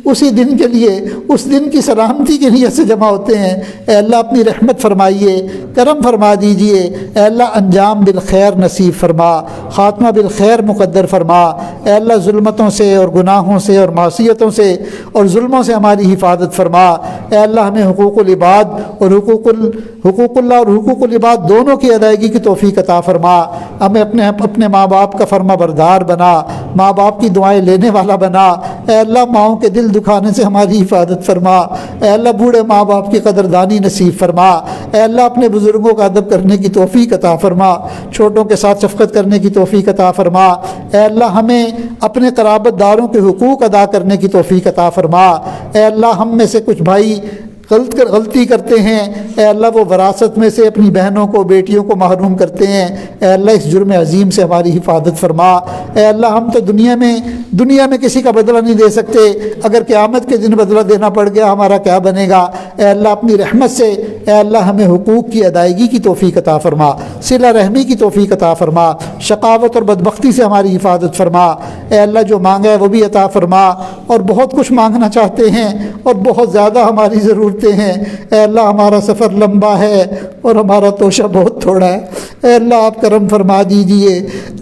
اسی دن کے لیے، اس دن کی سلامتی کے لیے سے جمع ہوتے ہیں۔ اے اللہ اپنی رحمت فرمائیے، کرم فرما دیجئے۔ اے اللہ انجام بالخیر نصیب فرما، خاتمہ بالخیر مقدر فرما۔ اے اللہ ظلمتوں سے اور گناہوں سے اور معصیتوں سے اور ظلموں سے ہماری حفاظت فرما۔ اے اللہ ہمیں حقوق العباد اور حقوق اللہ اور حقوق العباد دونوں کی ادائیگی کی توفیق عطا فرما۔ ہمیں اپنے ماں باپ کا فرما بردار بنا، ماں باپ کی دعائیں لینے والا بنا۔ اے اللہ ماؤں کے دل دکھانے سے ہماری حفاظت فرما۔ اے اللہ بوڑھے ماں باپ کی قدردانی نصیب فرما۔ اے اللہ اپنے بزرگوں کا ادب کرنے کی توفیق عطا فرما، چھوٹوں کے ساتھ شفقت کرنے کی توفیق عطا فرما۔ اے اللہ ہمیں اپنے قرابت داروں کے حقوق ادا کرنے کی توفیق عطا فرما۔ اے اللہ ہم میں سے کچھ بھائی غلطی کرتے ہیں، اے اللہ وہ وراثت میں سے اپنی بہنوں کو بیٹیوں کو محروم کرتے ہیں، اے اللہ اس جرم عظیم سے ہماری حفاظت فرما۔ اے اللہ ہم تو دنیا میں کسی کا بدلہ نہیں دے سکتے، اگر قیامت کے دن بدلہ دینا پڑ گیا ہمارا کیا بنے گا؟ اے اللہ اپنی رحمت سے اے اللہ ہمیں حقوق کی ادائیگی کی توفیق عطا فرما، صلہ رحمی کی توفیق عطا فرما، شقاوت اور بدبختی سے ہماری حفاظت فرما۔ اے اللہ جو مانگا ہے وہ بھی عطا فرما، اور بہت کچھ مانگنا چاہتے ہیں اور بہت زیادہ ہماری ضرورتیں ہیں۔ اے اللہ ہمارا سفر لمبا ہے اور ہمارا توشہ بہت تھوڑا ہے، اے اللہ آپ کرم فرما دیجئے،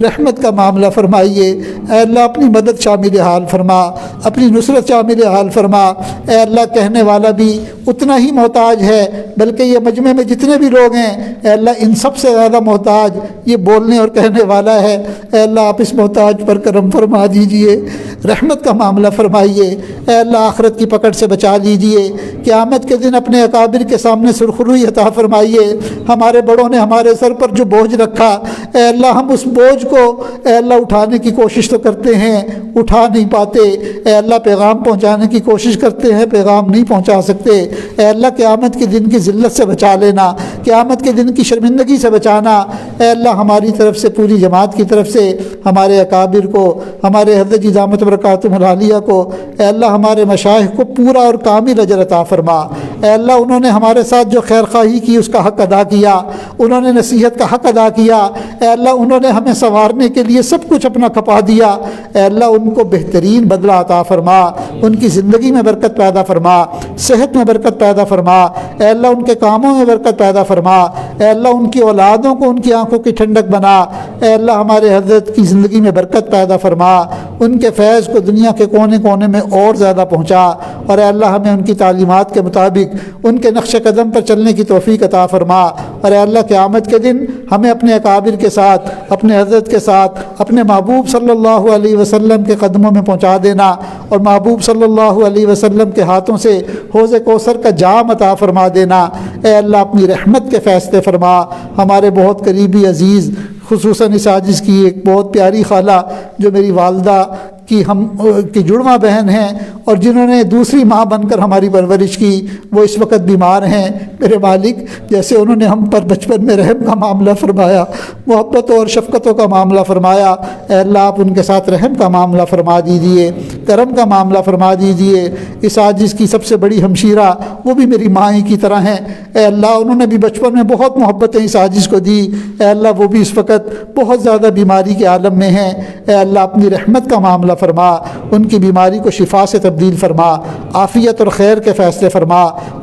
رحمت کا معاملہ فرمائیے۔ اے اللہ اپنی مدد شامل حال فرما، اپنی نصرت شامل حال فرما۔ اے اللہ کہنے والا بھی اتنا ہی محتاج ہے، بلکہ یہ مجمع میں جتنے بھی لوگ ہیں اے اللہ ان سب سے زیادہ محتاج یہ بولنے اور کہنے والا ہے۔ اے اللہ آپ اس محتاج پر کرم فرما دیجئے، رحمت کا معاملہ فرمائیے۔ اے اللہ آخرت کی پکڑ سے بچا لیجئے، قیامت کے دن اپنے اکابر کے سامنے سرخروئی عطا فرمائیے۔ ہمارے بڑوں نے ہمارے سر پر جو بوجھ رکھا اے اللہ ہم اس بوجھ کو اے اللہ اٹھانے کی کوشش تو کرتے ہیں، اٹھا نہیں پاتے۔ اے اللہ پیغام پہنچانے کی کوشش کرتے ہیں، پیغام نہیں پہنچا سکتے۔ اے اللہ قیامت کے دن کی ذلت سے بچا لینا، قیامت کے دن کی شرمندگی سے بچانا۔ اے اللہ ہماری طرف سے، پوری جماعت کی طرف سے ہمارے اکابر کو، ہمارے حضرت جی دامت برکاتہم العالیہ کو، اے اللہ ہمارے مشائخ کو پورا اور کامل اجر عطا فرما۔ اے اللہ انہوں نے ہمارے ساتھ جو خیر خواہی کی اس کا حق ادا کیا، انہوں نے نصیحت کا حق ادا کیا۔ اے اللہ انہوں نے ہمیں سنوارنے کے لیے سب کچھ اپنا کھپا دیا۔ اے اللہ ان کو بہترین بدلہ عطا فرما، ان کی زندگی میں برکت پیدا فرما، صحت میں برکت پیدا فرما۔ اے اللہ ان کے کاموں میں برکت پیدا فرما۔ اے اللہ ان کی اولادوں کو ان کی آنکھوں کی ٹھنڈک بنا۔ اے اللہ ہمارے حضرت کی زندگی میں برکت پیدا فرما، ان کے فیض کو دنیا کے کونے کونے میں اور زیادہ پہنچا، اور اے اللہ ہمیں ان کی تعلیمات کے مطابق ان کے نقش قدم پر چلنے کی توفیق عطا فرما۔ اور اے اللہ قیامت کے دن ہمیں اپنے اکابر کے ساتھ، اپنے حضرت کے ساتھ، اپنے محبوب صلی اللہ علیہ وسلم کے قدموں میں پہنچا دینا، اور محبوب صلی اللہ علیہ وسلم کے ہاتھوں سے حوض کوثر کا جام عطا فرما دینا۔ اے اللہ اپنی رحمت کے فیصلے فرما۔ ہمارے بہت قریبی عزیز، خصوصاً اس عاجز کی ایک بہت پیاری خالہ جو میری والدہ کی جڑواں بہن ہیں اور جنہوں نے دوسری ماں بن کر ہماری پرورش کی، وہ اس وقت بیمار ہیں۔ میرے مالک جیسے انہوں نے ہم پر بچپن میں رحم کا معاملہ فرمایا، محبتوں اور شفقتوں کا معاملہ فرمایا، اے اللہ آپ ان کے ساتھ رحم کا معاملہ فرما دیجیے، کرم کا معاملہ فرما دیجیے۔ اس عاجز کی سب سے بڑی ہمشیرہ وہ بھی میری ماں ہی کی طرح ہیں، اے اللہ انہوں نے بھی بچپن میں بہت محبتیں اس عاجز کو دی، اے اللہ وہ بھی اس وقت بہت زیادہ بیماری کے عالم میں ہیں۔ اے اللہ اپنی رحمت کا معاملہ فرما، ان کی بیماری کو شفا سے تبدیل فرما، عافیت اور خیر کے فیصلے فرما۔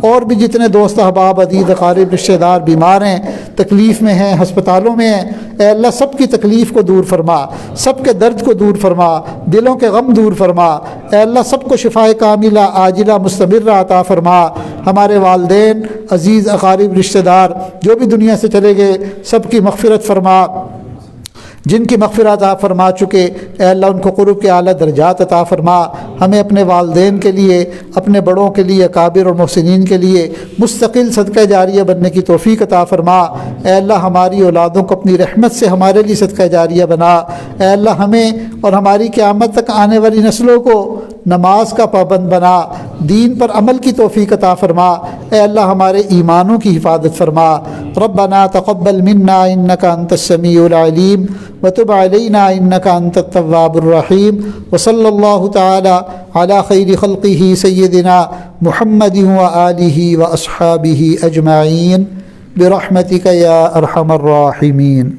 اور بھی جتنے دوست احباب عزیز اقارب رشتہ دار بیمار ہیں، تکلیف میں ہیں، ہسپتالوں میں ہیں، اے اللہ سب کی تکلیف کو دور فرما، سب کے درد کو دور فرما، دلوں کے غم دور فرما۔ اے اللہ سب کو شفائے کاملہ عاجلہ مستمرہ عطا فرما۔ ہمارے والدین، عزیز اقارب رشتہ دار جو بھی دنیا سے چلے گئے، سب کی مغفرت فرما۔ جن کی مغفرت عطا فرما چکے اے اللہ ان کو قرب کے اعلیٰ درجات عطا فرما. ہمیں اپنے والدین کے لیے، اپنے بڑوں کے لیے، اکابر اور محسنین کے لیے مستقل صدقہ جاریہ بننے کی توفیق عطا فرما. اے اللہ ہماری اولادوں کو اپنی رحمت سے ہمارے لیے صدقہ جاریہ بنا. اے اللہ ہمیں اور ہماری قیامت تک آنے والی نسلوں کو نماز کا پابند بنا، دین پر عمل کی توفیق عطا فرما. اے اللہ ہمارے ایمانوں کی حفاظت فرما. ربنا تقبل منا انک انت السمیع العلیم وتب علینا انک انت التواب الرحیم. وصلی اللہ تعالی علی خیر خلقہ سیدنا محمد وآلہ واصحابہ اجمعین برحمتک یا ارحم الراحمین.